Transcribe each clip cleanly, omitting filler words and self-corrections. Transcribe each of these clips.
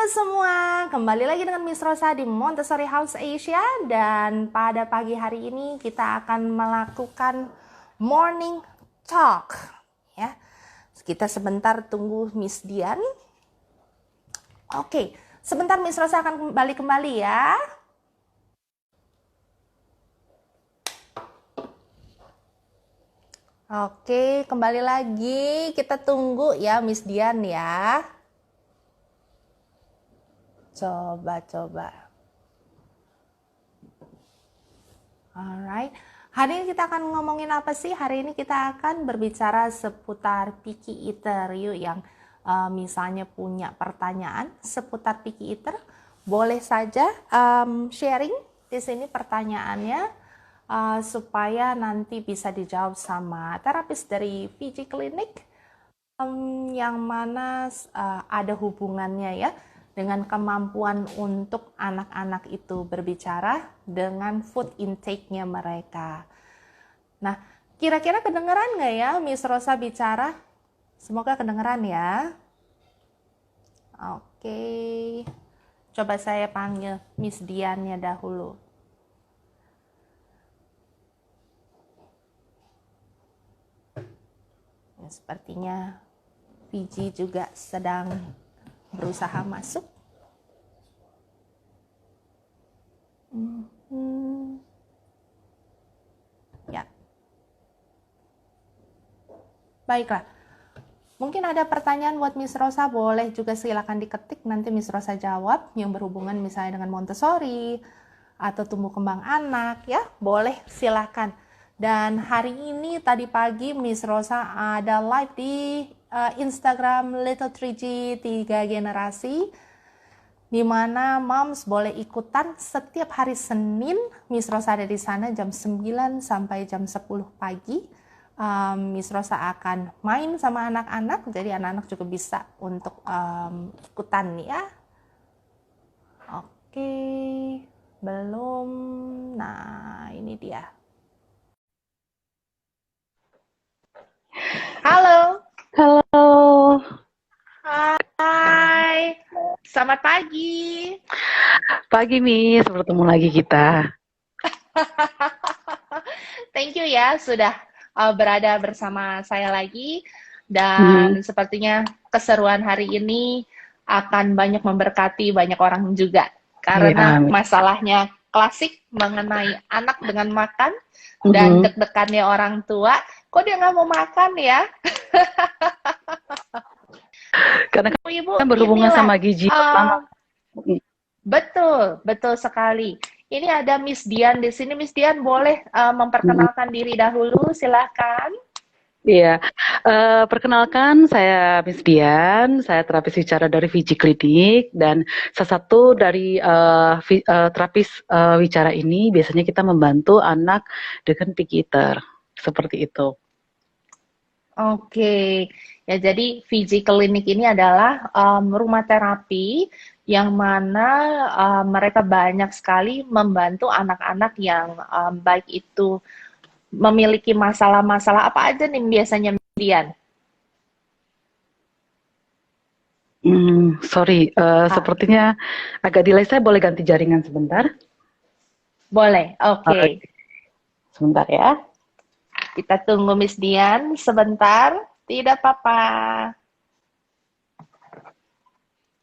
semua, kembali lagi dengan Miss Rosa di Montessori House Asia. Dan pada pagi hari ini kita akan melakukan morning talk ya. Kita sebentar tunggu Miss Dian. Oke, sebentar Miss Rosa akan kembali ya. Oke, kembali lagi. Kita tunggu ya Miss Dian ya. Coba. Alright. Hari ini kita akan ngomongin apa sih? Hari ini kita akan berbicara seputar picky eater. Yuk yang misalnya punya pertanyaan seputar picky eater, boleh saja sharing di sini pertanyaannya supaya nanti bisa dijawab sama terapis dari VG Clinic yang mana ada hubungannya ya dengan kemampuan untuk anak-anak itu berbicara dengan food intake-nya mereka. Nah, kira-kira kedengeran nggak ya Miss Rosa bicara? Semoga kedengeran ya. Oke. Coba saya panggil Miss Dian-nya dahulu. Ya, sepertinya Fiji juga sedang berusaha masuk. Ya. Baiklah. Mungkin ada pertanyaan buat Miss Rosa, boleh juga silakan diketik, nanti Miss Rosa jawab yang berhubungan misalnya dengan Montessori atau tumbuh kembang anak ya, boleh silakan. Dan hari ini tadi pagi Miss Rosa ada live di Instagram Little 3G 3 generasi, di mana moms boleh ikutan setiap hari Senin. Miss Rosa ada di sana jam 9 sampai jam 10 pagi. Miss Rosa akan main sama anak-anak, jadi anak-anak juga bisa untuk ikutan ya. Oke, belum. Nah, ini dia. Halo. Halo, Hai. Selamat pagi. pagi Miss, bertemu lagi kita. Thank you ya sudah berada bersama saya lagi, dan sepertinya keseruan hari ini akan banyak memberkati banyak orang juga karena Iya, masalahnya klasik mengenai anak dengan makan dan deg-degannya orang tua. Kok dia nggak mau makan ya? karena Ibu, kan berhubungan inilah sama gizi pertama. betul sekali. Ini ada Miss Dian di sini. Miss Dian boleh memperkenalkan diri dahulu, silakan. Iya, perkenalkan saya Miss Dian, saya terapis bicara dari VG Clinic, dan salah satu dari terapis bicara ini biasanya kita membantu anak dengan picky eater, seperti itu. Oke, ya jadi VG Clinic ini adalah rumah terapi yang mana mereka banyak sekali membantu anak-anak yang baik itu memiliki masalah-masalah apa aja nih biasanya, Dian? Sorry, sepertinya agak delay, saya boleh ganti jaringan sebentar? Boleh, oke. Sebentar ya. Kita tunggu Miss Dian sebentar, tidak apa-apa.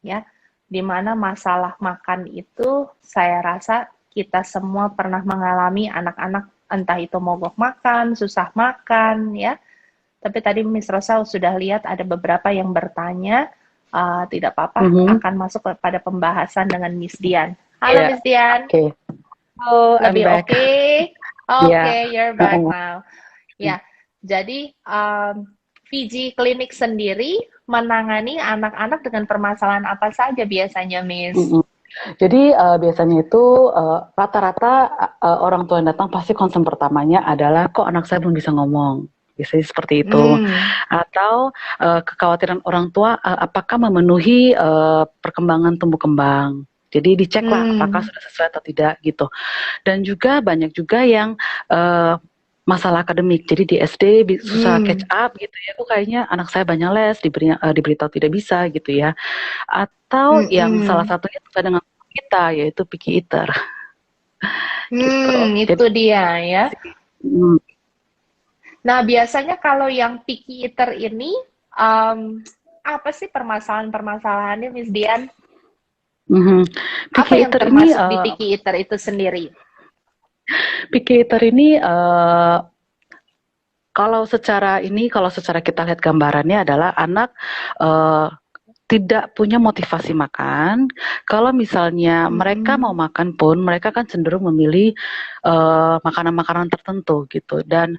Ya, dimana masalah makan itu saya rasa kita semua pernah mengalami, anak-anak entah itu mogok makan, susah makan ya. Tapi tadi Miss Rosa sudah lihat ada beberapa yang bertanya, tidak apa-apa akan masuk pada pembahasan dengan Miss Dian. Halo Iya, Miss Dian. oke. Halo, I'm Lebih back. oke? Iya. Oke, you're back now. Ya, jadi VG Clinic sendiri menangani anak-anak dengan permasalahan apa saja biasanya, Miss? Jadi biasanya itu rata-rata orang tua yang datang pasti concern pertamanya adalah kok anak saya belum bisa ngomong. Biasanya seperti itu. Atau kekhawatiran orang tua apakah memenuhi perkembangan tumbuh kembang. Jadi diceklah apakah sudah sesuai atau tidak gitu. Dan juga banyak juga yang masalah akademik. Jadi di SD susah catch up gitu ya. Kok kayaknya anak saya banyak les, diberitahu tidak bisa gitu ya. Atau yang salah satunya suka dengan kita, yaitu picky eater gitu. Itu Jadi dia ya. mm, Nah, biasanya kalau yang picky eater ini, apa sih permasalahan-permasalahannya, Miss Dian? mhm. Apa Picky yang eater ini termasuk di picky eater itu sendiri? Kalau secara kita lihat gambarannya adalah anak uh, tidak punya motivasi makan. Kalau misalnya mereka mau makan pun, mereka kan cenderung memilih makanan-makanan tertentu gitu. Dan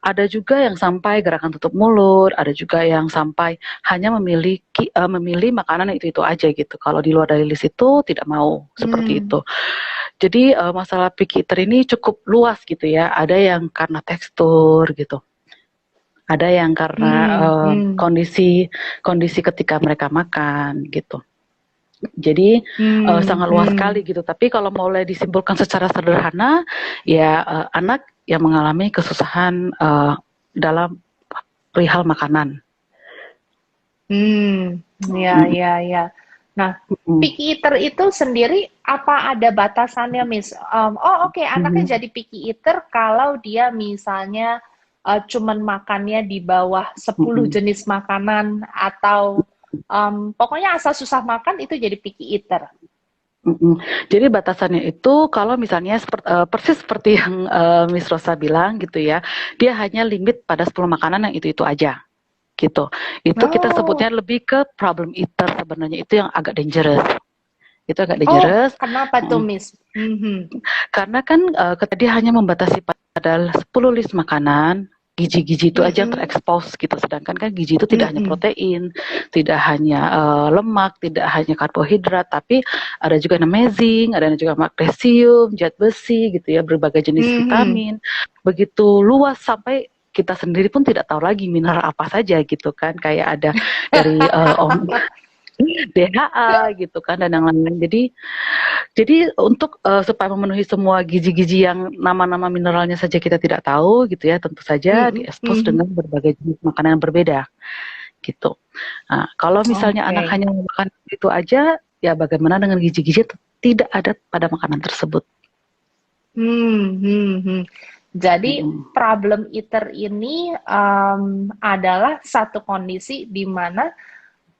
ada juga yang sampai gerakan tutup mulut, ada juga yang sampai hanya memilih makanan itu aja gitu. Kalau di luar dari list itu tidak mau seperti itu. Jadi masalah picky eater ini cukup luas gitu ya. Ada yang karena tekstur gitu. Ada yang karena kondisi ketika mereka makan gitu. Jadi sangat luas sekali gitu. Tapi kalau mulai disimpulkan secara sederhana, ya anak yang mengalami kesusahan dalam perihal makanan. Ya. Nah, picky eater itu sendiri apa ada batasannya, Miss? Oke, anaknya jadi picky eater kalau dia misalnya cuman makannya di bawah 10 jenis makanan atau pokoknya asal susah makan itu jadi picky eater. Jadi batasannya itu kalau misalnya persis seperti yang Miss Rosa bilang gitu ya, dia hanya limit pada 10 makanan yang itu aja gitu. Itu kita sebutnya lebih ke problem eater sebenarnya, itu yang agak dangerous. Itu agak dangerous. Kenapa tuh, Miss? Karena kan ketika dia hanya membatasi pada 10 list makanan, gizi-gizi itu aja yang terekspos gitu. Sedangkan kan gizi itu tidak hanya protein, tidak hanya lemak, tidak hanya karbohidrat, tapi ada juga namanya zinc, ada juga magnesium, zat besi gitu ya, berbagai jenis vitamin. Begitu luas sampai kita sendiri pun tidak tahu lagi mineral apa saja gitu kan. Kayak ada dari DHA gitu kan dan yang lain-lain. Jadi untuk supaya memenuhi semua gizi-gizi yang nama-nama mineralnya saja kita tidak tahu gitu ya, tentu saja diekspos dengan berbagai jenis makanan yang berbeda gitu. Nah, kalau misalnya anak hanya makan itu aja, ya bagaimana dengan gizi-gizi tidak ada pada makanan tersebut. Jadi problem eater ini adalah satu kondisi di mana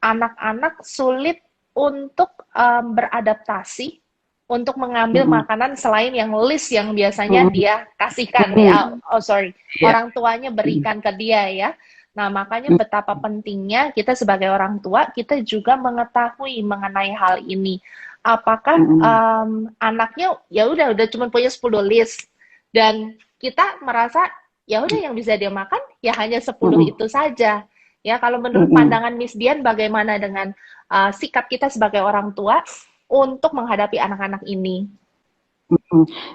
anak-anak sulit untuk beradaptasi untuk mengambil makanan selain yang list yang biasanya dia kasihkan orang tuanya berikan ke dia ya. Nah, makanya betapa pentingnya kita sebagai orang tua kita juga mengetahui mengenai hal ini. Apakah anaknya ya udah cuma punya 10 list dan kita merasa ya udah yang bisa dia makan ya hanya 10 itu saja. Ya, kalau menurut pandangan Miss Dian, bagaimana dengan sikap kita sebagai orang tua untuk menghadapi anak-anak ini?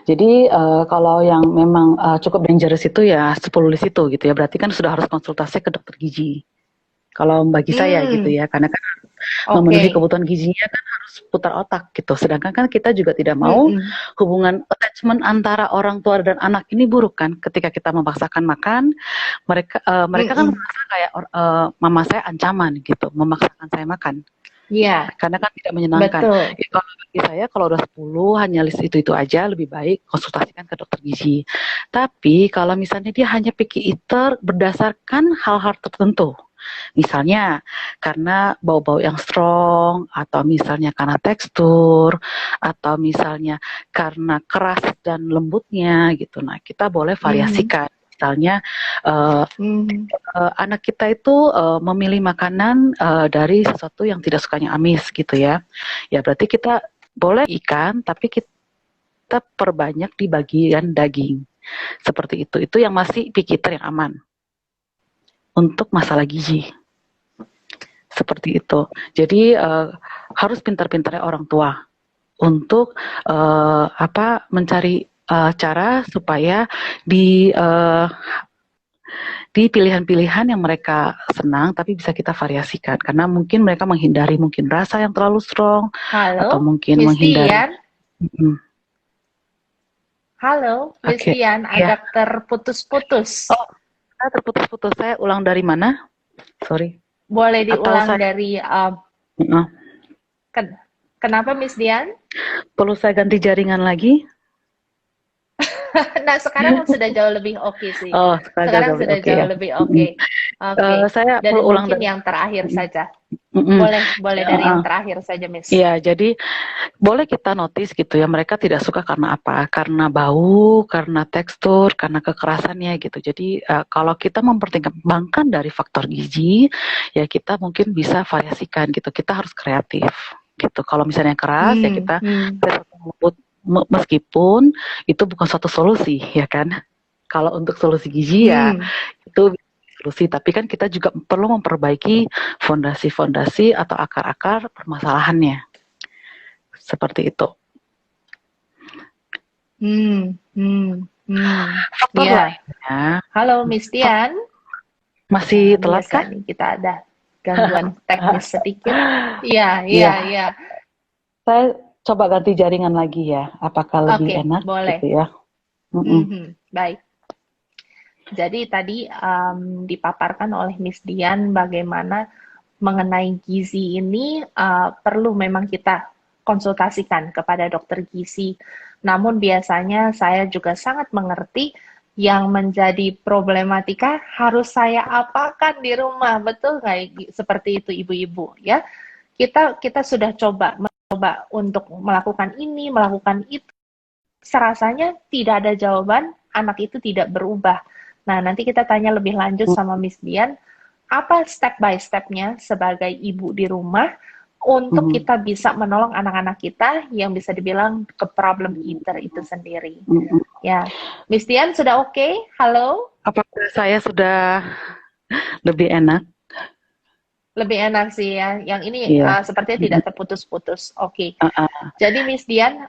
Jadi kalau yang memang cukup dangerous itu ya 10 list itu gitu ya, berarti kan sudah harus konsultasi ke dokter gizi. Kalau bagi saya gitu ya, karena kan memenuhi kebutuhan gizinya kan harus putar otak gitu. Sedangkan kan kita juga tidak mau hubungan attachment antara orang tua dan anak ini buruk kan. Ketika kita memaksakan makan, mereka kan merasa kayak mama saya ancaman gitu, memaksakan saya makan. Iya. Karena kan tidak menyenangkan. Ya, kalau bagi saya kalau udah 10 hanya list itu aja, lebih baik konsultasikan ke dokter gizi. Tapi kalau misalnya dia hanya picky eater berdasarkan hal-hal tertentu. Misalnya karena bau-bau yang strong, atau misalnya karena tekstur, atau misalnya karena keras dan lembutnya gitu. Nah, kita boleh variasikan. Misalnya anak kita itu memilih makanan dari sesuatu yang tidak sukanya amis gitu ya. Ya berarti kita boleh ikan, tapi kita perbanyak di bagian daging. Seperti itu. Itu yang masih picky eater yang aman untuk masalah gizi. Seperti itu. Jadi harus pintar-pintarnya orang tua untuk mencari cara supaya di pilihan-pilihan yang mereka senang tapi bisa kita variasikan, karena mungkin mereka menghindari mungkin rasa yang terlalu strong. Halo, atau mungkin Miss menghindari Dian? Halo, Miss Oke, Dian, ya. agak terputus-putus. Oh, saya terputus-putus. Saya ulang dari mana? Sorry. Boleh Atau diulang saya dari ken- kenapa Miss Dian? perlu saya ganti jaringan lagi? Nah, sekarang sudah jauh lebih oke sih. Oh, sekarang Sekarang lebih sudah oke jauh ya. lebih Mm-mm. oke. Oke. Saya Dari perlu ulang mungkin dari. yang terakhir Mm-mm. saja. Mm-mm. Boleh dari Ya, yang terakhir saja, Miss. iya, jadi boleh kita notice gitu ya, mereka tidak suka karena apa? Karena bau, karena tekstur, karena kekerasannya gitu. Jadi kalau kita mempertimbangkan dari faktor gizi, ya kita mungkin bisa variasikan gitu. Kita harus kreatif gitu. Kalau misalnya keras, ya Hmm, kita hmm, lembut, meskipun itu bukan suatu solusi, ya kan? Kalau untuk solusi gizi ya hmm, itu solusi, tapi kan kita juga perlu memperbaiki fondasi-fondasi atau akar-akar permasalahannya. Seperti itu. hmm, hmm, hmm. Faktor Ya. lainnya, Halo, Miss Dian. masih telat Biasa kah? nih kita ada gangguan teknis sedikit. Iya, iya, Iya, iya. saya coba ganti jaringan lagi ya. Apakah lebih Oke, enak boleh. gitu ya? Mm-mm. Mhm, baik. Jadi tadi dipaparkan oleh Miss Dian bagaimana mengenai gizi ini perlu memang kita konsultasikan kepada dokter gizi. Namun biasanya saya juga sangat mengerti yang menjadi problematika harus saya apakan di rumah, betul nggak seperti itu ibu-ibu ya? Kita sudah coba untuk melakukan ini, melakukan itu, serasanya tidak ada jawaban, anak itu tidak berubah. Nah, nanti kita tanya lebih lanjut sama Miss Dian, apa step by step-nya sebagai ibu di rumah untuk Mm-mm. kita bisa menolong anak-anak kita yang bisa dibilang ke problem eater itu sendiri. Mm-mm. Ya, Miss Dian sudah oke? Halo? Apakah saya sudah lebih enak? Lebih enak sih ya. Yang ini Iya. sepertinya tidak Mm-mm. terputus-putus. Oke. Uh-uh. Jadi Miss Dian,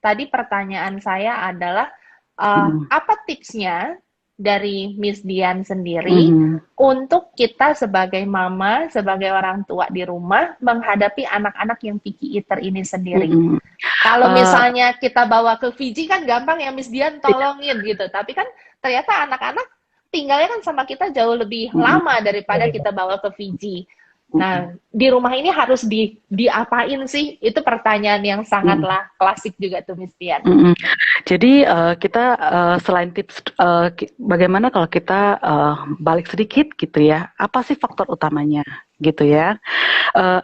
tadi pertanyaan saya adalah Mm-mm. apa tipsnya dari Miss Dian sendiri Mm-mm. untuk kita sebagai mama, sebagai orang tua di rumah menghadapi anak-anak yang picky eater ini sendiri. Mm-mm. Kalau Uh, misalnya kita bawa ke Fiji kan gampang ya Miss Dian iya. tolongin gitu. Tapi kan ternyata anak-anak tinggalnya kan sama kita jauh lebih Mm-mm. lama daripada Iya. kita bawa ke Fiji. Mm-mm. Nah, di rumah ini harus diapain sih? Itu pertanyaan yang Mm-mm. sangatlah klasik juga tuh Miss Dian. Mm-mm. Jadi kita selain tips bagaimana kalau kita balik sedikit gitu ya, apa sih faktor utamanya gitu ya?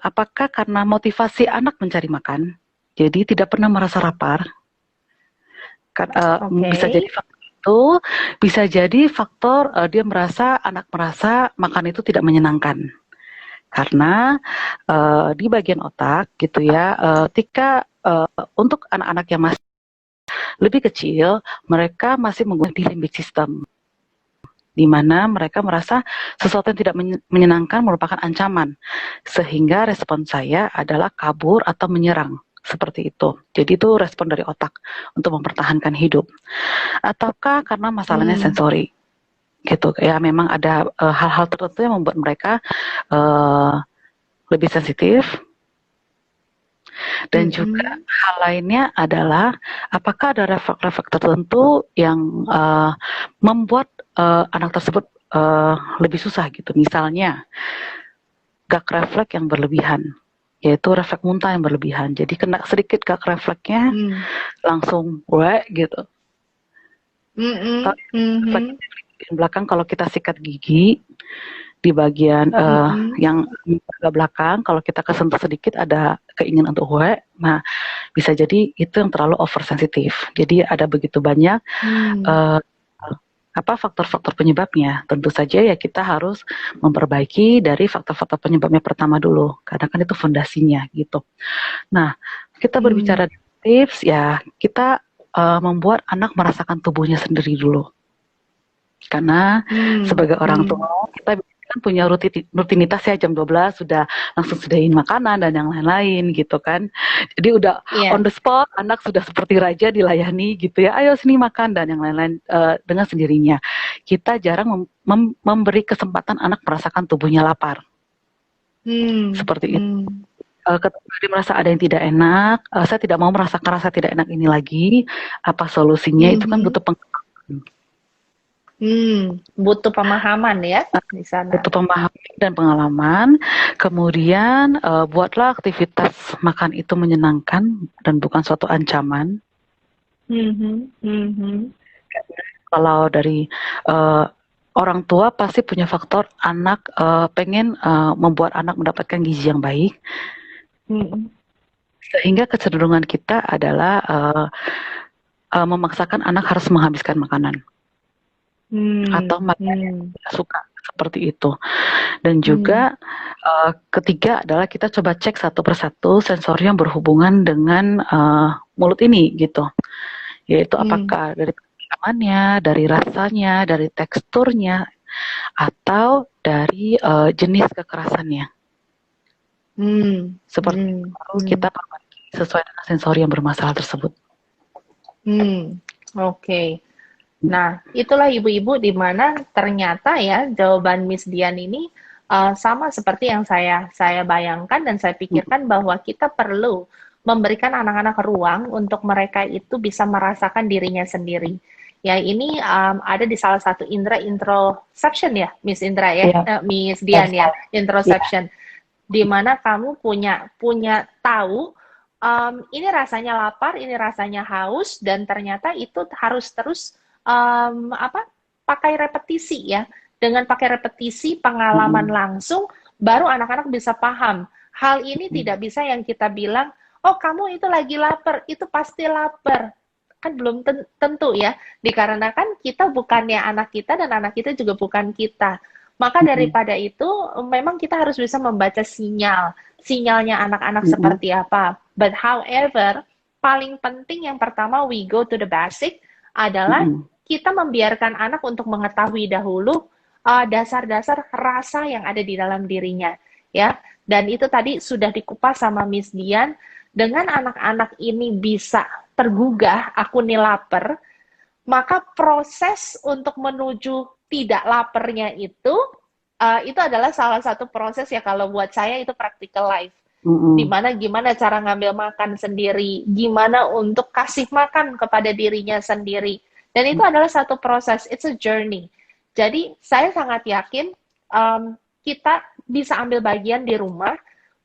Apakah karena motivasi anak mencari makan, jadi tidak pernah merasa lapar? Oke. Bisa jadi faktor itu, bisa jadi faktor anak merasa makan itu tidak menyenangkan. Karena di bagian otak gitu ya, ketika untuk anak-anak yang masih lebih kecil, mereka masih menggunakan limbic system, di mana mereka merasa sesuatu yang tidak menyenangkan merupakan ancaman, sehingga respon saya adalah kabur atau menyerang, seperti itu. Jadi itu respon dari otak untuk mempertahankan hidup. Ataukah karena masalahnya Hmm. sensori, gitu ya, memang ada hal-hal tertentu yang membuat mereka lebih sensitif. Dan juga Mm-mm. hal lainnya adalah apakah ada refleks-refleks tertentu yang membuat anak tersebut lebih susah gitu. Misalnya gag refleks yang berlebihan, yaitu refleks muntah yang berlebihan. Jadi kena sedikit gag refleksnya Hmm. langsung weh gitu. Mm-mm. Kalau refleks Mhm. di belakang, kalau kita sikat gigi di bagian Mm-mm. yang agak belakang, kalau kita kesentuh sedikit ada keinginan untuk weh, nah bisa jadi itu yang terlalu oversensitif. Jadi ada begitu banyak Hmm. uh, faktor-faktor penyebabnya. Tentu saja ya kita harus memperbaiki dari faktor-faktor penyebabnya pertama dulu, karena kan itu fondasinya gitu. Nah, kita Hmm. berbicara tips ya, kita membuat anak merasakan tubuhnya sendiri dulu. Karena Hmm. sebagai orang Hmm. tua kita kan punya rutinitas ya, jam 12 sudah langsung sudahin makanan dan yang lain-lain gitu kan. Jadi udah on Iya. the spot, anak sudah seperti raja dilayani gitu ya. Ayo sini makan dan yang lain-lain dengan sendirinya. Kita jarang memberi kesempatan anak merasakan tubuhnya lapar. Hmm. Seperti itu. Hmm. ketika dia merasa ada yang tidak enak, saya tidak mau merasakan rasa tidak enak ini lagi. Apa solusinya? Itu kan Mhm. butuh pengalaman. Butuh pemahaman ya di sana. Butuh pemahaman dan pengalaman. Kemudian buatlah aktivitas makan itu menyenangkan dan bukan suatu ancaman. Mhm, mhm, Kalau dari uh, orang tua pasti punya faktor anak pengen membuat anak mendapatkan gizi yang baik, mhm, sehingga kecenderungan kita adalah memaksakan anak harus menghabiskan makanan atau makanan yang hmm, tidak suka seperti itu. Dan hmm, juga ketiga adalah kita coba cek satu persatu sensori yang berhubungan dengan mulut ini gitu, yaitu hmm, apakah dari pengamannya, dari rasanya, dari teksturnya, atau dari jenis kekerasannya. hmm, Seperti itu hmm, baru hmm, kita perbaiki sesuai dengan sensori yang bermasalah tersebut. hmm. Oke. Nah, itulah ibu-ibu di mana ternyata ya jawaban Miss Dian ini sama seperti yang saya bayangkan dan saya pikirkan bahwa kita perlu memberikan anak-anak ruang untuk mereka itu bisa merasakan dirinya sendiri. Ya, ini ada di salah satu indera introception ya, Miss Indra ya, Iya, Miss yes, Dian ya, iya. introception di mana kamu punya punya tahu ini rasanya lapar, ini rasanya haus, dan ternyata itu harus terus apa pakai repetisi ya. Dengan pakai repetisi pengalaman Mm-mm. langsung, baru anak-anak bisa paham. Hal ini tidak bisa yang kita bilang, oh kamu itu lagi lapar, itu pasti lapar. Kan belum tentu ya, dikarenakan kita bukannya anak kita dan anak kita juga bukan kita. Maka Mm-mm. daripada itu, memang kita harus bisa membaca sinyalnya anak-anak Mm-mm. seperti apa. But however, paling penting yang pertama we go to the basic adalah Mm-mm. kita membiarkan anak untuk mengetahui dahulu dasar-dasar rasa yang ada di dalam dirinya, ya. Dan itu tadi sudah dikupas sama Miss Dian. Dengan anak-anak ini bisa tergugah, aku nih lapar, maka proses untuk menuju tidak laparnya itu adalah salah satu proses ya kalau buat saya itu practical life. Mm-mm. Dimana gimana cara ngambil makan sendiri, gimana untuk kasih makan kepada dirinya sendiri. Dan itu adalah satu proses, it's a journey. Jadi saya sangat yakin kita bisa ambil bagian di rumah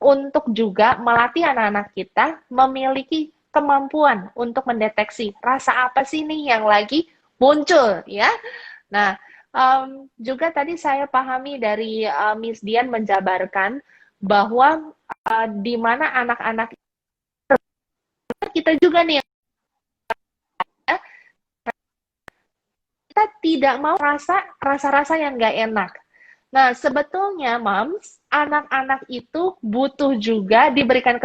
untuk juga melatih anak-anak kita memiliki kemampuan untuk mendeteksi rasa apa sih nih yang lagi muncul ya. Nah, juga tadi saya pahami dari Miss Dian menjabarkan bahwa di mana anak-anak kita juga nih ya, kita tidak mau rasa-rasa yang nggak enak. Nah, sebetulnya, Moms, anak-anak itu butuh juga diberikan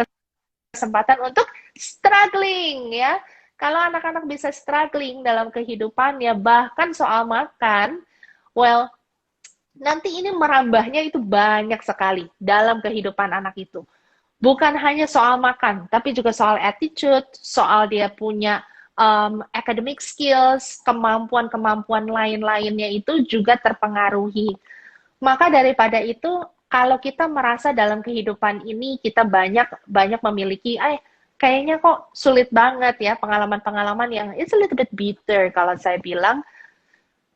kesempatan untuk struggling ya. Kalau anak-anak bisa struggling dalam kehidupannya, bahkan soal makan, well, nanti ini merambahnya itu banyak sekali dalam kehidupan anak itu. Bukan hanya soal makan, tapi juga soal attitude, soal dia punya academic skills, kemampuan-kemampuan lain-lainnya itu juga terpengaruhi. Maka daripada itu, kalau kita merasa dalam kehidupan ini kita banyak banyak memiliki, kayaknya kok sulit banget ya pengalaman-pengalaman yang it's a little bit bitter kalau saya bilang,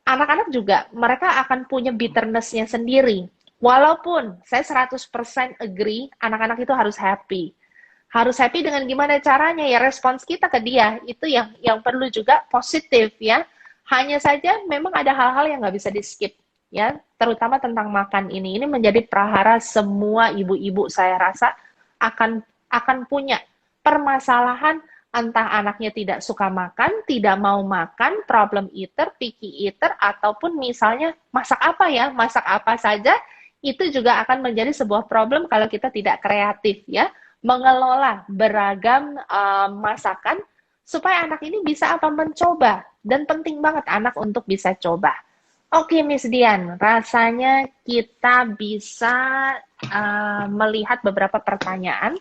anak-anak juga mereka akan punya bitterness-nya sendiri. Walaupun saya 100% agree, anak-anak itu harus happy. Harus happy dengan gimana caranya ya respons kita ke dia itu yang perlu juga positif ya. Hanya saja memang ada hal-hal yang nggak bisa di skip ya, terutama tentang makan ini. Ini menjadi prahara semua ibu-ibu saya rasa akan punya permasalahan entah anaknya tidak suka makan, tidak mau makan, problem eater, picky eater, ataupun misalnya masak apa ya, masak apa saja, itu juga akan menjadi sebuah problem kalau kita tidak kreatif ya, mengelola beragam masakan supaya anak ini bisa apa mencoba, dan penting banget anak untuk bisa coba. Oke, Miss Dian, rasanya kita bisa melihat beberapa pertanyaan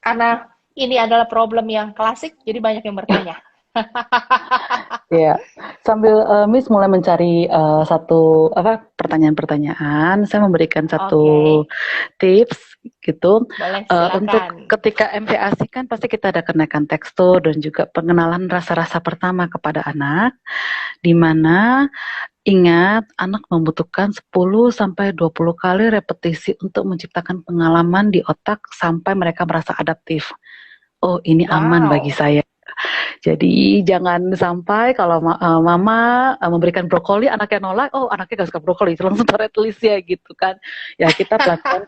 karena ini adalah problem yang klasik, jadi banyak yang bertanya. Ya, sambil Miss mulai mencari satu apa pertanyaan-pertanyaan, saya memberikan satu Oke, tips gitu boleh untuk silakan. ketika MVASI kan pasti kita ada kenaikan tekstur dan juga pengenalan rasa-rasa pertama kepada anak, di mana ingat anak membutuhkan 10 sampai 20 kali repetisi untuk menciptakan pengalaman di otak sampai mereka merasa adaptif. Oh, ini aman bagi Wow. saya. Jadi jangan sampai kalau mama memberikan brokoli, anaknya nolak, oh anaknya gak suka brokoli, langsung coret list ya gitu kan. Ya kita pelan-pelan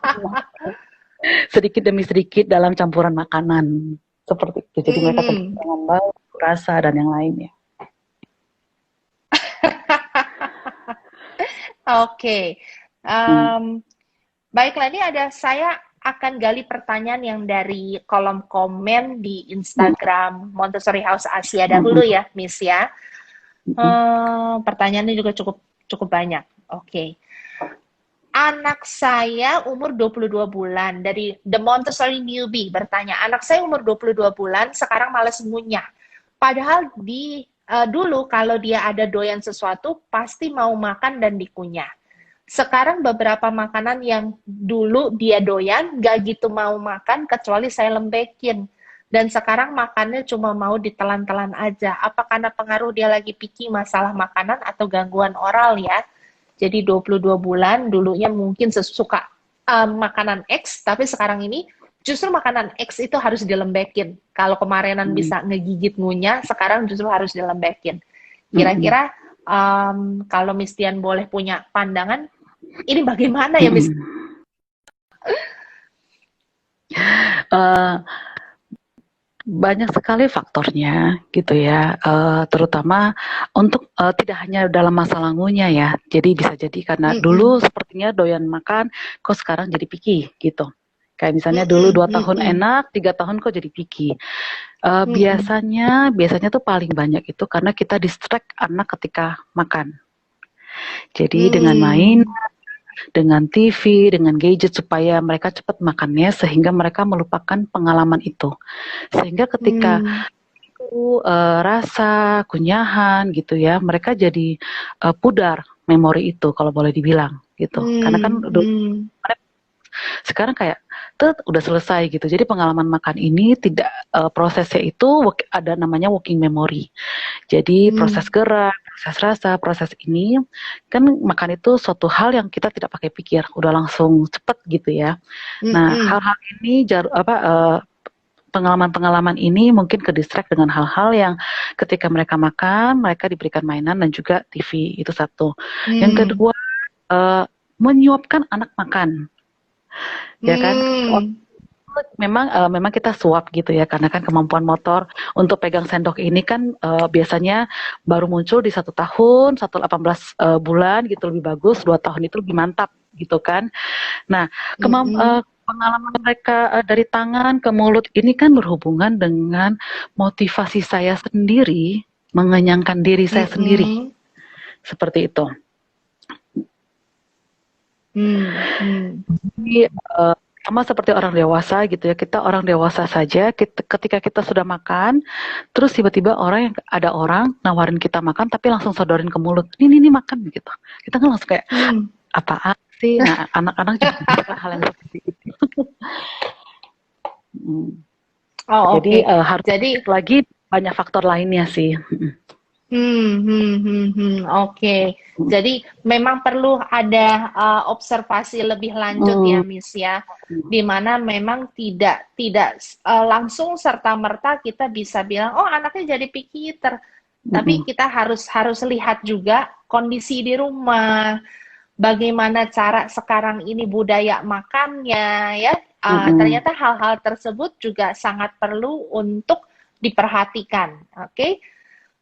sedikit demi sedikit dalam campuran makanan seperti itu. Jadi mereka terbiasa Mm-mm. mengembang rasa dan yang lainnya. Oke. Hmm. Baiklah, ini ada saya akan gali pertanyaan yang dari kolom komen di Hmm. Instagram Montessori House Asia Hmm. dahulu ya, Miss ya. Hmm. Pertanyaannya juga cukup cukup banyak. Oke. Anak saya umur 22 bulan dari The Montessori Newbie bertanya, anak saya umur 22 bulan sekarang malas ngunyah. Padahal dulu kalau dia ada doyan sesuatu pasti mau makan dan dikunyah. Sekarang beberapa makanan yang dulu dia doyan gak gitu mau makan kecuali saya lembekin. Dan sekarang makannya cuma mau ditelan-telan aja. Apa karena pengaruh dia lagi picky masalah makanan atau gangguan oral ya? Jadi 22 bulan dulunya mungkin sesuka makanan X, tapi sekarang ini justru makanan X itu harus dilembekin. Kalau kemarinan Hmm. bisa ngegigit ngunyah, sekarang justru harus dilembekin. Hmm. Kira-kira kalau Miss Tian boleh punya pandangan, ini bagaimana ya Miss? Hmm. Uh, banyak sekali faktornya gitu ya, terutama untuk tidak hanya dalam masa lalunya ya. Jadi bisa jadi karena Mm-mm. dulu sepertinya doyan makan, kok sekarang jadi picky gitu. Kayak misalnya dulu Mm-mm. 2 tahun Mm-mm. enak, 3 tahun kok jadi picky. Mm-mm. Biasanya tuh paling banyak itu karena kita distract anak ketika makan. Jadi dengan main, Mm. dengan TV, dengan gadget supaya mereka cepat makannya sehingga mereka melupakan pengalaman itu. Sehingga ketika Mm. rasa kunyahan gitu ya, mereka jadi pudar memori itu kalau boleh dibilang gitu. Karena kan Mm. Mm. sekarang kayak udah selesai gitu. Jadi pengalaman makan ini tidak prosesnya itu ada namanya working memory. Jadi proses Mm. gerak, proses rasa, proses ini kan makan itu suatu hal yang kita tidak pakai pikir, udah langsung cepet gitu ya. Nah, Mm. hal-hal ini pengalaman-pengalaman ini mungkin ke distract dengan hal-hal yang ketika mereka makan, mereka diberikan mainan dan juga TV, itu satu. Yang Mm. kedua, menyuapkan anak makan, ya kan? Mm. Memang kita suap gitu ya, karena kan kemampuan motor untuk pegang sendok ini kan biasanya baru muncul di 1 tahun, 18 bulan gitu lebih bagus, 2 tahun itu lebih mantap gitu kan. Nah, Mm. pengalaman mereka dari tangan ke mulut ini kan berhubungan dengan motivasi saya sendiri, mengenyangkan diri saya sendiri, Mm. seperti itu. Mm. Mm. Jadi, sama seperti orang dewasa gitu ya, kita orang dewasa saja, ketika kita sudah makan, terus tiba-tiba ada orang nawarin kita makan, tapi langsung sodorin ke mulut, ini makan gitu. Kita kan langsung kayak, Mm. apaan sih? Nah, anak-anak juga bisa hal yang seperti itu. Oh, Jadi oke. harus Jadi, lagi banyak faktor lainnya sih. oke. Jadi memang perlu ada observasi lebih lanjut ya, Mm, Miss ya, di mana memang tidak tidak langsung serta merta kita bisa bilang, oh anaknya jadi picky eater. Tapi mm, kita harus lihat juga kondisi di rumah, bagaimana cara sekarang ini budaya makannya ya. mm. Ternyata hal-hal tersebut juga sangat perlu untuk diperhatikan. Oke.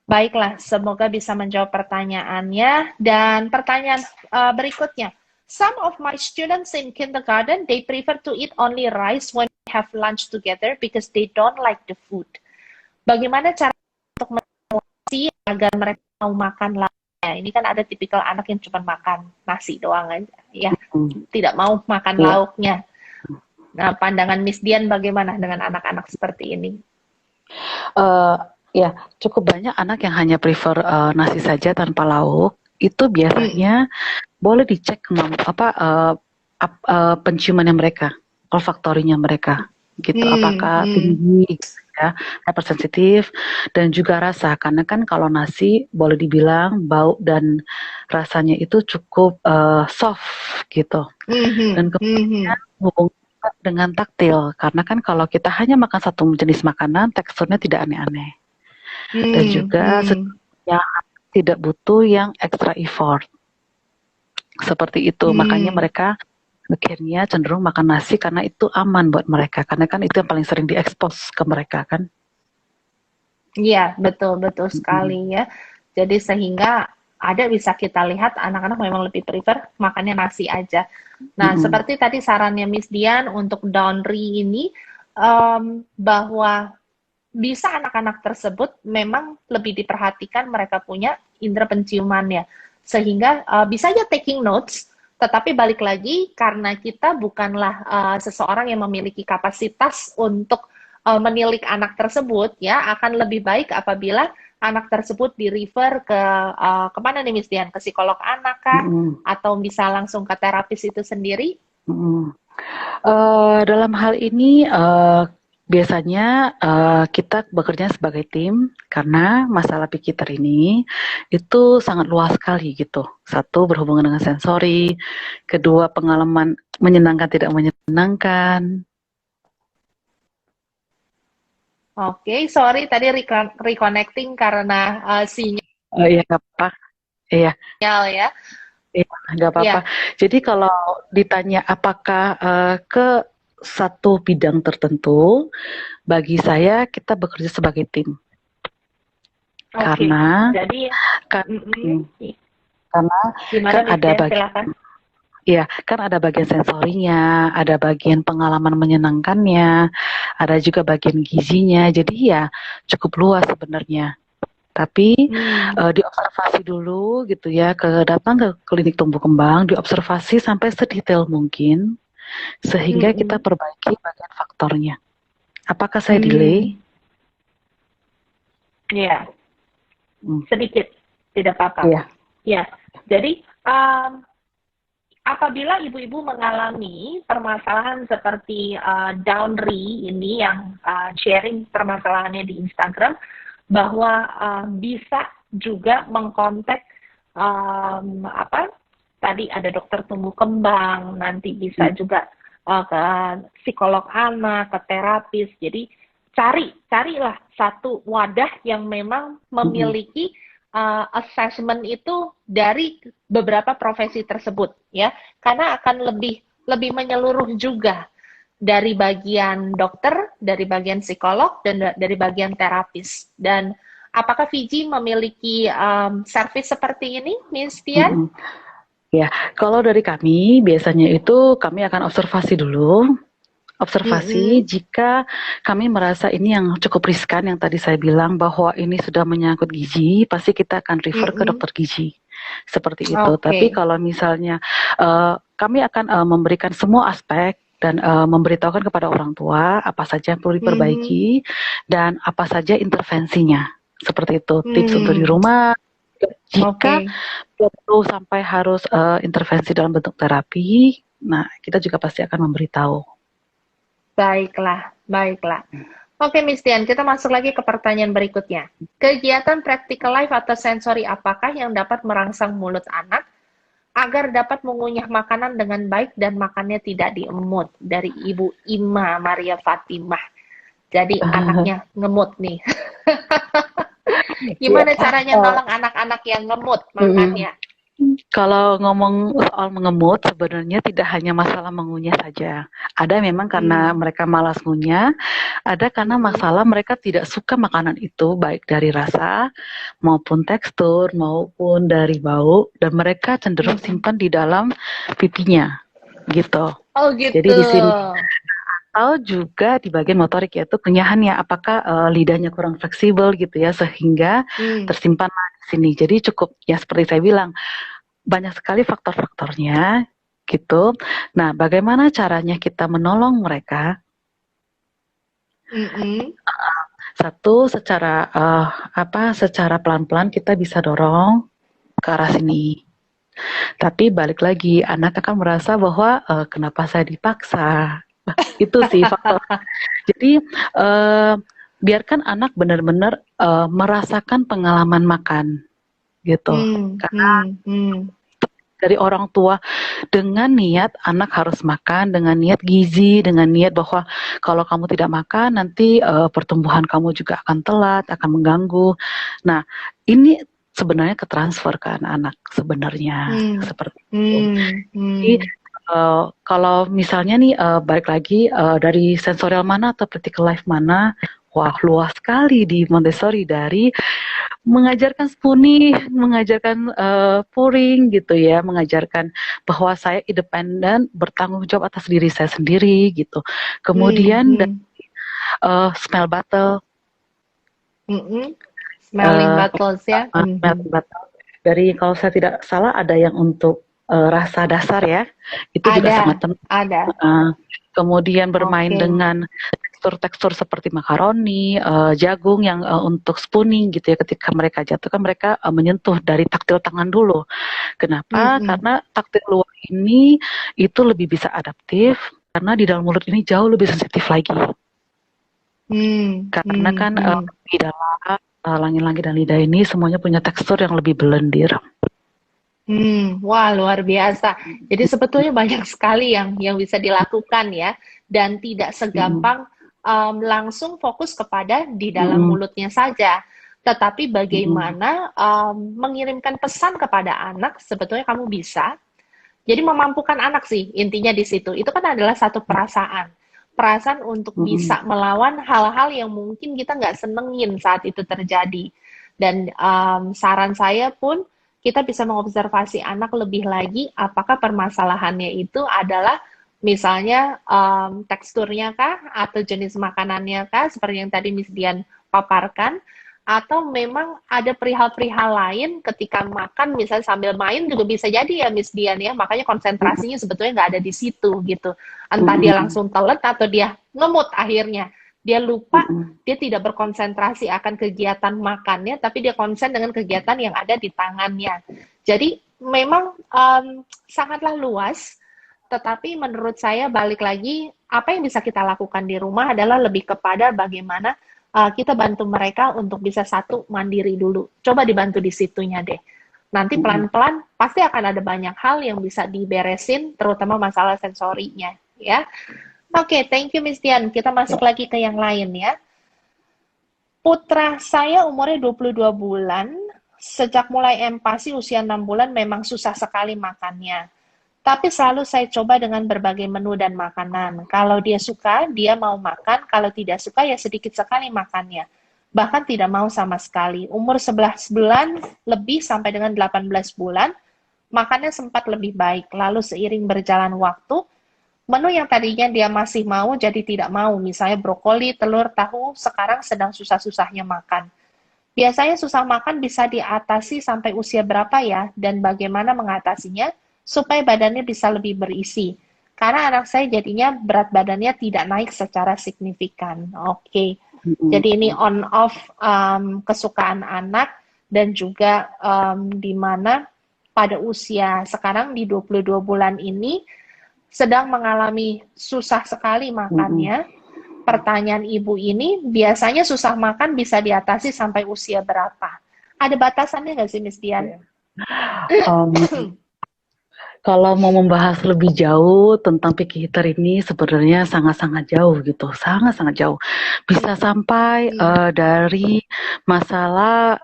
Baiklah, semoga bisa menjawab pertanyaannya. Dan pertanyaan berikutnya, some of my students in kindergarten, they prefer to eat only rice when we have lunch together because they don't like the food. Bagaimana cara untuk mengatasi agar mereka mau makan lauknya? Ini kan ada tipikal anak yang cuma makan nasi doang aja, ya, Mm. tidak mau makan Iya. lauknya. Nah, pandangan Miss Dian bagaimana dengan anak-anak seperti ini? Ya, cukup banyak anak yang hanya prefer nasi saja tanpa lauk. Itu biasanya boleh dicek penciumannya mereka, olfaktorinya mereka, gitu. Apakah tinggi, gitu ya, hypersensitif, dan juga rasa. Karena kan kalau nasi boleh dibilang bau dan rasanya itu cukup soft, gitu. Dan kemudian hubungan dengan taktil, karena kan kalau kita hanya makan satu jenis makanan, teksturnya tidak aneh-aneh. Dan juga yang tidak butuh yang extra effort. Seperti itu. Makanya mereka akhirnya cenderung makan nasi karena itu aman buat mereka. Karena kan itu yang paling sering diekspos ke mereka kan. Iya, betul sekali ya. Jadi sehingga ada bisa kita lihat anak-anak memang lebih prefer makannya nasi aja. Nah, seperti tadi sarannya Miss Dian untuk Downry ini, bahwa bisa anak-anak tersebut memang lebih diperhatikan mereka punya indera penciumannya. Sehingga bisa aja taking notes, tetapi balik lagi karena kita bukanlah seseorang yang memiliki kapasitas untuk menilik anak tersebut, ya akan lebih baik apabila anak tersebut di-refer ke kemana nih Miss Dian? Ke psikolog anak kah? Atau bisa langsung ke terapis itu sendiri? Dalam hal ini biasanya kita bekerja sebagai tim karena masalah pikiter ini itu sangat luas sekali gitu. Satu, berhubungan dengan sensori, kedua, pengalaman menyenangkan tidak menyenangkan. Oke, sorry tadi reconnecting karena sinyal Iya, nggak apa. Iya, ya. iya, nggak apa-apa. Ya, Jadi kalau ditanya apakah ke satu bidang tertentu, bagi saya kita bekerja sebagai tim. oke. Karena Jadi, kan, gimana kan Miss ada Dian? bagian, Silakan. ya kan ada bagian sensorinya, ada bagian pengalaman menyenangkannya, ada juga bagian gizinya. Jadi ya cukup luas sebenarnya. Tapi diobservasi dulu gitu ya, datang ke klinik tumbuh kembang, diobservasi sampai sedetail mungkin, sehingga kita perbaiki bagian faktornya. Apakah saya delay? Iya, sedikit, tidak apa-apa. Iya. Ya, jadi apabila ibu-ibu mengalami permasalahan seperti Downry ini yang sharing permasalahannya di Instagram, bahwa bisa juga mengkontak tadi ada dokter tumbuh kembang, nanti bisa juga ke psikolog anak, ke terapis. Jadi carilah satu wadah yang memang memiliki assessment itu dari beberapa profesi tersebut, ya, karena akan lebih menyeluruh juga dari bagian dokter, dari bagian psikolog, dan dari bagian terapis. Dan apakah Fiji memiliki service seperti ini, Miss Tian? Ya, kalau dari kami biasanya itu kami akan observasi dulu. Observasi jika kami merasa ini yang cukup riskan yang tadi saya bilang bahwa ini sudah menyangkut gizi, pasti kita akan refer ke dokter gizi. Seperti itu. Tapi kalau misalnya kami akan memberikan semua aspek dan memberitahukan kepada orang tua apa saja yang perlu diperbaiki dan apa saja intervensinya. Seperti itu. Tips untuk di rumah. Jika perlu sampai harus intervensi dalam bentuk terapi, nah kita juga pasti akan memberitahu. Baiklah. Oke, Miss Tian, kita masuk lagi ke pertanyaan berikutnya. Kegiatan practical life atau sensori apakah yang dapat merangsang mulut anak agar dapat mengunyah makanan dengan baik dan makannya tidak diemut? Dari Ibu Ima Maria Fatimah. Jadi anaknya ngemut nih. Gimana caranya nolong anak-anak yang ngemut makannya? Kalau ngomong soal mengemut, sebenarnya tidak hanya masalah mengunyah saja. Ada memang karena mereka malas ngunyah, ada karena masalah mereka tidak suka makanan itu, baik dari rasa, maupun tekstur, maupun dari bau, dan mereka cenderung simpan di dalam pipinya, gitu. Oh gitu. Jadi di sini, atau juga di bagian motorik yaitu kenyahannya, apakah lidahnya kurang fleksibel gitu ya, sehingga tersimpan di sini. Jadi cukup, ya seperti saya bilang, banyak sekali faktor-faktornya gitu. Nah, bagaimana caranya kita menolong mereka? Satu, secara pelan-pelan kita bisa dorong ke arah sini. Tapi balik lagi, anak akan merasa bahwa kenapa saya dipaksa. Itu sih faktor. Jadi biarkan anak benar-benar merasakan pengalaman makan gitu. Karena dari orang tua dengan niat anak harus makan, dengan niat gizi, dengan niat bahwa kalau kamu tidak makan nanti pertumbuhan kamu juga akan telat, akan mengganggu. Nah, ini sebenarnya ke transfer ke anak-anak sebenarnya seperti itu. Jadi kalau misalnya nih balik lagi dari sensorial mana atau practical life mana, wah luas sekali di Montessori, dari mengajarkan spooning, mengajarkan pouring gitu ya, mengajarkan bahwa saya independen, bertanggung jawab atas diri saya sendiri gitu. Kemudian smell bottle, smelling bottles ya. smelling bottle. Dari kalau saya tidak salah ada yang untuk rasa dasar ya, itu juga sangat penting. Ada. Kemudian bermain dengan tekstur-tekstur seperti makaroni, jagung yang untuk spooning gitu ya, ketika mereka jatuh kan mereka menyentuh dari taktil tangan dulu. Kenapa? Karena taktil luar ini itu lebih bisa adaptif karena di dalam mulut ini jauh lebih sensitif lagi. Karena kan lidah, langit-langit dan lidah ini semuanya punya tekstur yang lebih berlendir. Wah, luar biasa. Jadi sebetulnya banyak sekali yang bisa dilakukan ya, dan tidak segampang langsung fokus kepada di dalam mulutnya saja. Tetapi bagaimana mengirimkan pesan kepada anak, sebetulnya kamu bisa. Jadi memampukan anak sih, intinya di situ. Itu kan adalah satu perasaan. Perasaan untuk bisa melawan hal-hal yang mungkin kita nggak senengin saat itu terjadi. Dan saran saya pun, kita bisa mengobservasi anak lebih lagi, apakah permasalahannya itu adalah misalnya teksturnya kah, atau jenis makanannya kah, seperti yang tadi Miss Dian paparkan, atau memang ada perihal-perihal lain ketika makan, misalnya sambil main juga bisa jadi ya Miss Dian ya, makanya konsentrasinya sebetulnya nggak ada di situ gitu. Entah dia langsung telat atau dia ngemut akhirnya. Dia lupa, dia tidak berkonsentrasi akan kegiatan makannya, tapi dia konsen dengan kegiatan yang ada di tangannya. Jadi memang sangatlah luas, tetapi menurut saya balik lagi, apa yang bisa kita lakukan di rumah adalah lebih kepada bagaimana kita bantu mereka untuk bisa satu, mandiri dulu. Coba dibantu di situnya deh. Nanti pelan-pelan pasti akan ada banyak hal yang bisa diberesin, terutama masalah sensorinya, ya. Oke, thank you Miss Dian. Kita masuk lagi ke yang lain ya. Putra saya umurnya 22 bulan, sejak mulai empasi usia 6 bulan memang susah sekali makannya. Tapi selalu saya coba dengan berbagai menu dan makanan. Kalau dia suka, dia mau makan. Kalau tidak suka, ya sedikit sekali makannya. Bahkan tidak mau sama sekali. Umur 11 bulan lebih sampai dengan 18 bulan, makannya sempat lebih baik. Lalu seiring berjalan waktu, menu yang tadinya dia masih mau jadi tidak mau, misalnya brokoli, telur, tahu, sekarang sedang susah-susahnya makan. Biasanya susah makan bisa diatasi sampai usia berapa ya, dan bagaimana mengatasinya supaya badannya bisa lebih berisi. Karena anak saya jadinya berat badannya tidak naik secara signifikan. Oke. Jadi ini on-off kesukaan anak, dan juga di mana pada usia sekarang di 22 bulan ini, sedang mengalami susah sekali makannya. Pertanyaan ibu ini, biasanya susah makan bisa diatasi sampai usia berapa? Ada batasannya nggak sih, Miss Dian? Kalau mau membahas lebih jauh tentang picky eater ini sebenarnya sangat-sangat jauh gitu, sangat-sangat jauh. Bisa sampai dari masalah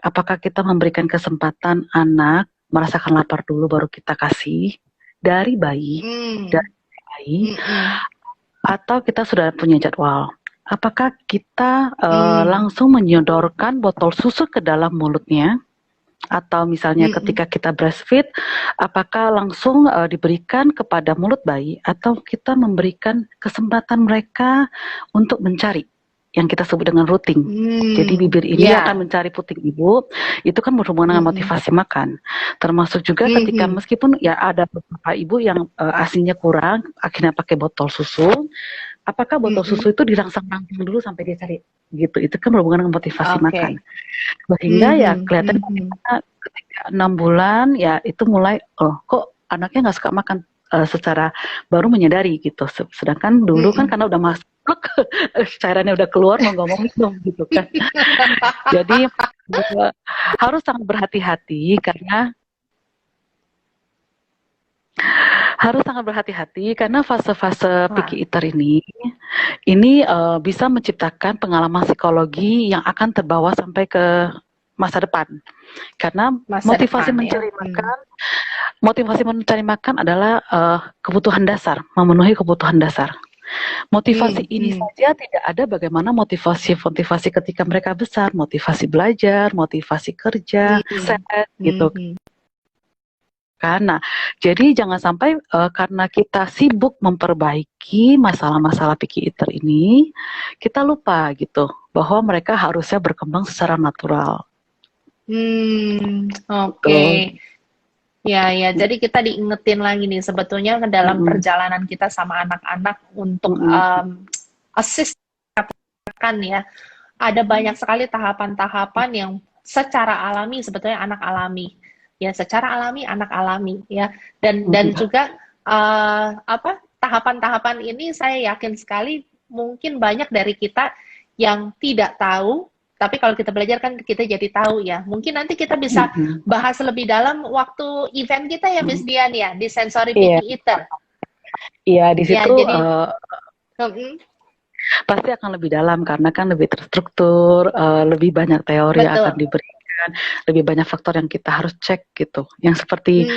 apakah kita memberikan kesempatan anak merasakan lapar dulu baru kita kasih dari bayi, atau kita sudah punya jadwal. Apakah kita langsung menyodorkan botol susu ke dalam mulutnya? Atau misalnya ketika kita breastfeed, apakah langsung diberikan kepada mulut bayi, atau kita memberikan kesempatan mereka untuk mencari yang kita sebut dengan routing. Jadi bibir ini akan mencari puting ibu, itu kan berhubungan dengan motivasi makan. Termasuk juga ketika meskipun ya ada beberapa ibu yang asinya kurang, akhirnya pakai botol susu, apakah botol susu itu dirangsang-rangsang dulu sampai dia cari gitu. Itu kan berhubungan dengan motivasi makan. Sehingga ya kelihatan ketika 6 bulan ya itu mulai kok anaknya nggak suka makan, secara baru menyadari gitu. Sedangkan dulu kan karena udah masuk cairannya udah keluar mau nggak mau minum gitu kan. Jadi harus sangat berhati-hati karena fase-fase picky eater ini bisa menciptakan pengalaman psikologi yang akan terbawa sampai ke masa depan. Karena motivasi mencari makan adalah kebutuhan dasar, memenuhi kebutuhan dasar. Motivasi ini saja tidak ada, bagaimana motivasi ketika mereka besar, motivasi belajar, motivasi kerja, seks gitu. Karena jadi jangan sampai karena kita sibuk memperbaiki masalah-masalah picky eater ini, kita lupa gitu bahwa mereka harusnya berkembang secara natural. Oke. Ya, jadi kita diingetin lagi nih sebetulnya dalam perjalanan kita sama anak-anak untuk assist kan ya. Ada banyak sekali tahapan-tahapan yang secara alami sebetulnya anak alami. Ya, secara alami anak alami ya. Dan juga tahapan-tahapan ini saya yakin sekali mungkin banyak dari kita yang tidak tahu. Tapi kalau kita belajar kan kita jadi tahu ya. Mungkin nanti kita bisa bahas lebih dalam waktu event kita ya, Miss Dian ya, di Sensory Picky Eater. Iya, di situ jadi, pasti akan lebih dalam karena kan lebih terstruktur, lebih banyak teori yang akan diberikan, lebih banyak faktor yang kita harus cek gitu. Yang seperti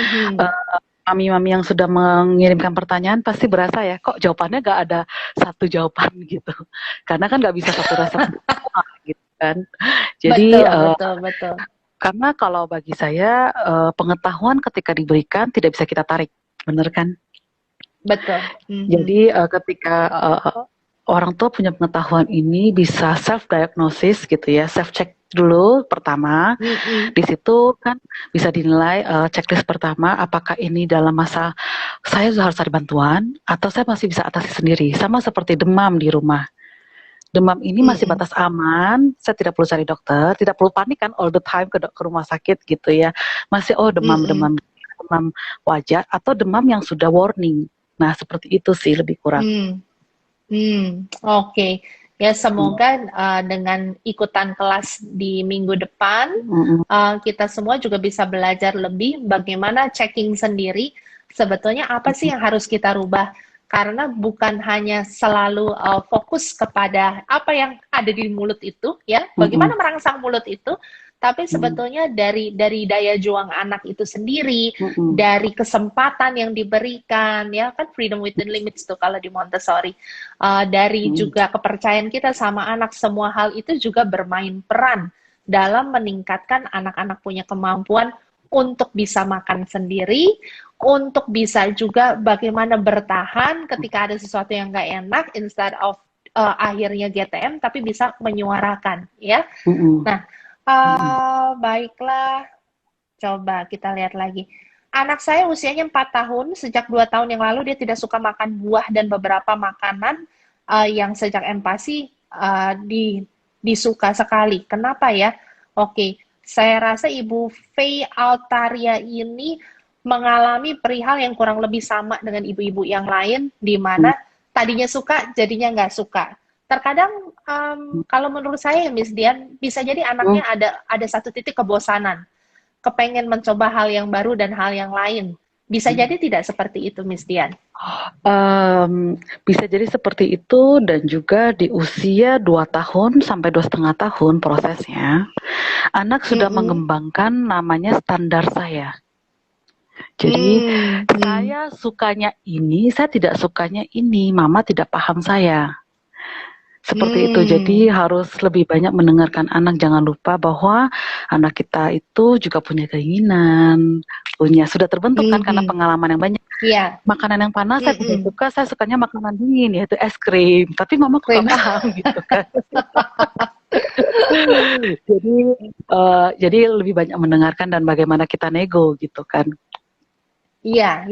mami-mami yang sudah mengirimkan pertanyaan pasti berasa ya, kok jawabannya gak ada satu jawaban gitu. Karena kan gak bisa satu resep gitu kan. Jadi betul. Karena kalau bagi saya pengetahuan ketika diberikan tidak bisa kita tarik, bener kan? Betul. Jadi ketika orang tua punya pengetahuan ini bisa self diagnosis gitu ya, self check dulu pertama. Di situ kan bisa dinilai checklist pertama, apakah ini dalam masa saya harus cari bantuan atau saya masih bisa atasi sendiri. Sama seperti demam di rumah. Demam ini masih batas aman, saya tidak perlu cari dokter, tidak perlu panik kan all the time ke rumah sakit gitu ya. Masih demam wajar atau demam yang sudah warning. Nah, seperti itu sih lebih kurang. Oke. Ya, semoga dengan ikutan kelas di minggu depan kita semua juga bisa belajar lebih bagaimana checking sendiri sebetulnya apa sih yang harus kita rubah. Karena bukan hanya selalu fokus kepada apa yang ada di mulut itu, ya, bagaimana merangsang mulut itu, tapi sebetulnya dari daya juang anak itu sendiri, dari kesempatan yang diberikan, ya kan freedom within limits tuh kalau di Montessori, dari juga kepercayaan kita sama anak, semua hal itu juga bermain peran dalam meningkatkan anak-anak punya kemampuan untuk bisa makan sendiri, untuk bisa juga bagaimana bertahan ketika ada sesuatu yang nggak enak, instead of akhirnya GTM, tapi bisa menyuarakan, ya. Nah, baiklah, coba kita lihat lagi. Anak saya usianya 4 tahun, sejak 2 tahun yang lalu dia tidak suka makan buah dan beberapa makanan yang sejak empasi disuka sekali. Kenapa ya? Oke. Saya rasa Ibu Faye Altaria ini mengalami perihal yang kurang lebih sama dengan ibu-ibu yang lain, di mana tadinya suka, jadinya nggak suka. Terkadang, kalau menurut saya, Miss Dian, bisa jadi anaknya ada satu titik kebosanan, kepengen mencoba hal yang baru dan hal yang lain. Bisa jadi tidak seperti itu, Miss Dian? Bisa jadi seperti itu, dan juga di usia 2 tahun sampai 2,5 tahun prosesnya, anak sudah mengembangkan namanya standar saya. Jadi saya sukanya ini, saya tidak sukanya ini, mama tidak paham saya. Seperti itu, jadi harus lebih banyak mendengarkan anak. Jangan lupa bahwa anak kita itu juga punya keinginan, sudah terbentuk kan karena pengalaman yang banyak. Makanan yang panas saya tidak suka, saya sukanya makanan dingin, yaitu es krim. Tapi mama kurang paham gitu kan. Jadi lebih banyak mendengarkan dan bagaimana kita nego gitu kan. Iya.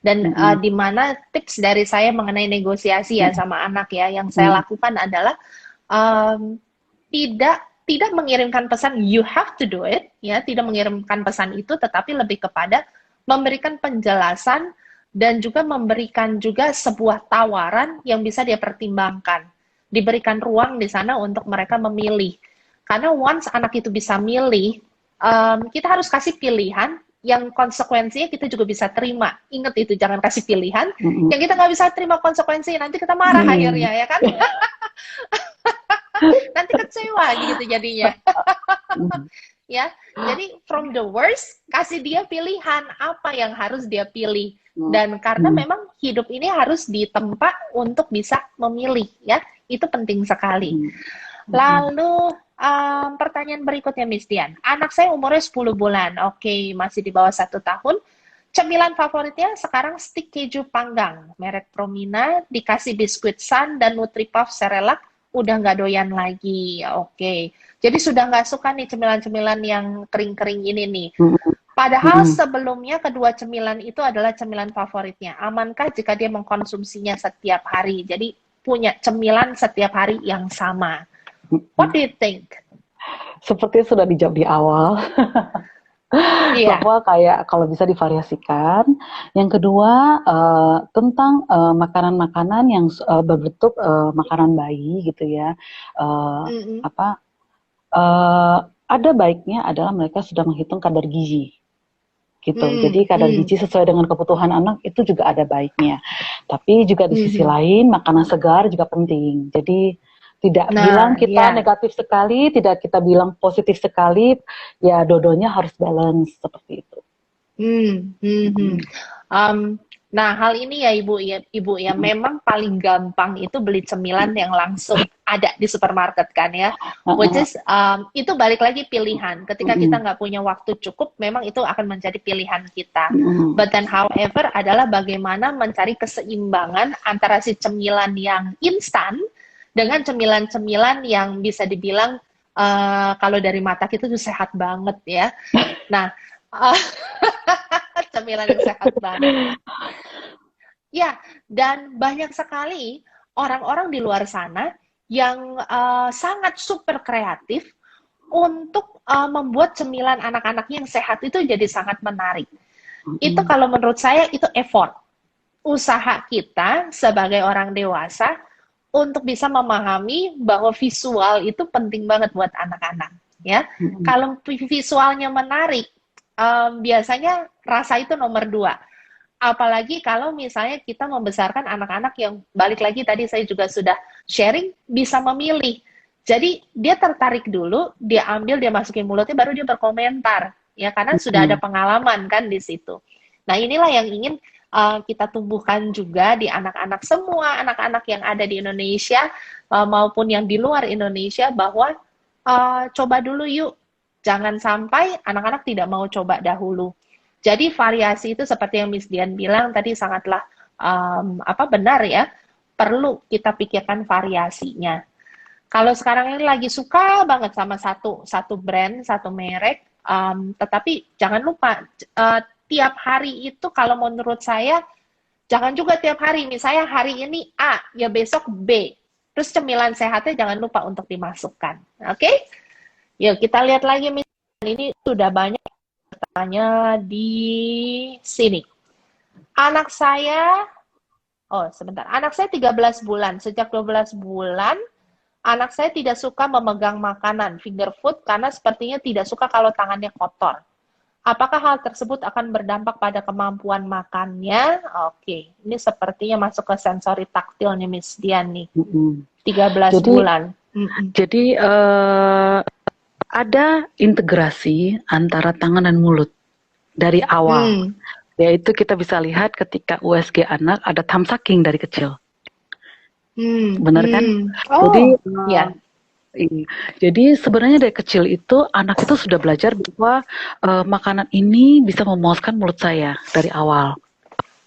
Dan Mm-mm. di mana tips dari saya mengenai negosiasi ya sama anak ya, yang saya Mm-mm. lakukan adalah um, tidak tidak mengirimkan pesan you have to do it ya, tidak mengirimkan pesan itu, tetapi lebih kepada memberikan penjelasan dan juga memberikan juga sebuah tawaran yang bisa dia pertimbangkan, diberikan ruang di sana untuk mereka memilih, karena once anak itu bisa milih, kita harus kasih pilihan yang konsekuensinya kita juga bisa terima. Ingat itu, jangan kasih pilihan Mm-mm. yang kita nggak bisa terima konsekuensinya, nanti kita marah Mm. akhirnya ya kan. Nanti kecewa gitu jadinya Mm. ya. Jadi from the worst, kasih dia pilihan apa yang harus dia pilih. Dan karena Mm. memang hidup ini harus ditempa untuk bisa memilih ya, itu penting sekali. Mm. Lalu pertanyaan berikutnya Miss Dian, anak saya umurnya 10 bulan, oke, masih di bawah 1 tahun. Cemilan favoritnya sekarang stik keju panggang, merek Promina, dikasih biskuit Sun dan Nutripuff Cerelac, udah nggak doyan lagi. Oke, jadi sudah nggak suka nih cemilan-cemilan yang kering-kering ini nih. Mm. Padahal Mm. sebelumnya kedua cemilan itu adalah cemilan favoritnya. Amankah jika dia mengkonsumsinya setiap hari? Jadi punya cemilan setiap hari yang sama. What do you think? Seperti sudah dijawab di awal, Iya. bahwa kayak kalau bisa divariasikan. Yang kedua, tentang makanan-makanan yang berbentuk makanan bayi gitu ya. Eh, Mm-mm. apa? eh, ada baiknya adalah mereka sudah menghitung kadar gizi gitu. Jadi Mm, kadar mm, gizi sesuai dengan kebutuhan anak itu juga ada baiknya. Tapi juga di sisi mhm. lain makanan segar juga penting. Jadi tidak bilang Nah, kita ya. negatif sekali, tidak kita bilang positif sekali, ya dodonya harus balance seperti itu. Mhm. Mm-mm. Um, nah, hal ini ya Ibu ya, Mm-mm. memang paling gampang itu beli cemilan yang langsung ada di supermarket kan ya. Which Uh-uh. is itu balik lagi pilihan. Ketika kita Mm-mm. nggak punya waktu cukup, memang itu akan menjadi pilihan kita. Mm-mm. But then however adalah bagaimana mencari keseimbangan antara si cemilan yang instan dengan cemilan-cemilan yang bisa dibilang kalau dari mata kita tuh sehat banget ya. Nah, uh, cemilan yang sehat banget. Ya, dan banyak sekali orang-orang di luar sana yang sangat super kreatif untuk membuat cemilan anak-anaknya yang sehat itu jadi sangat menarik. Itu Mm-mm. kalau menurut saya itu effort. Usaha kita sebagai orang dewasa untuk bisa memahami bahwa visual itu penting banget buat anak-anak. Ya, Mm-mm. kalau visualnya menarik, biasanya rasa itu nomor 2. Apalagi kalau misalnya kita membesarkan anak-anak yang balik lagi tadi saya juga sudah sharing bisa memilih. Jadi dia tertarik dulu, dia ambil, dia masukin mulutnya, baru dia berkomentar. Ya karena sudah ada Mm-mm. pengalaman kan di situ. Nah inilah yang ingin kita tumbuhkan juga di anak-anak, semua anak-anak yang ada di Indonesia maupun yang di luar Indonesia, bahwa coba dulu yuk. Jangan sampai anak-anak tidak mau coba dahulu. Jadi variasi itu seperti yang Miss Dian bilang tadi sangatlah benar ya. Perlu kita pikirkan variasinya. Kalau sekarang ini lagi suka banget sama satu brand, satu merek, tetapi jangan lupa tiap hari itu kalau menurut saya jangan juga tiap hari. Misalnya hari ini A, ya besok B. Terus cemilan sehatnya jangan lupa untuk dimasukkan. Oke? Yuk kita lihat lagi Miss Dian, ini sudah banyak tanya di sini. Anak saya, oh sebentar, anak saya 13 bulan. Sejak 12 bulan, anak saya tidak suka memegang makanan, finger food, karena sepertinya tidak suka kalau tangannya kotor. Apakah hal tersebut akan berdampak pada kemampuan makannya? Oke, ini sepertinya masuk ke sensori taktil nih Miss Dian nih. Mm-mm. 13 Jadi, bulan. jadi ada integrasi antara tangan dan mulut dari awal. Yaitu kita bisa lihat ketika USG anak ada thumb sucking dari kecil. Benar kan? Oh, Jadi, ya. jadi sebenarnya dari kecil itu anak itu sudah belajar bahwa makanan ini bisa memuaskan mulut saya dari awal,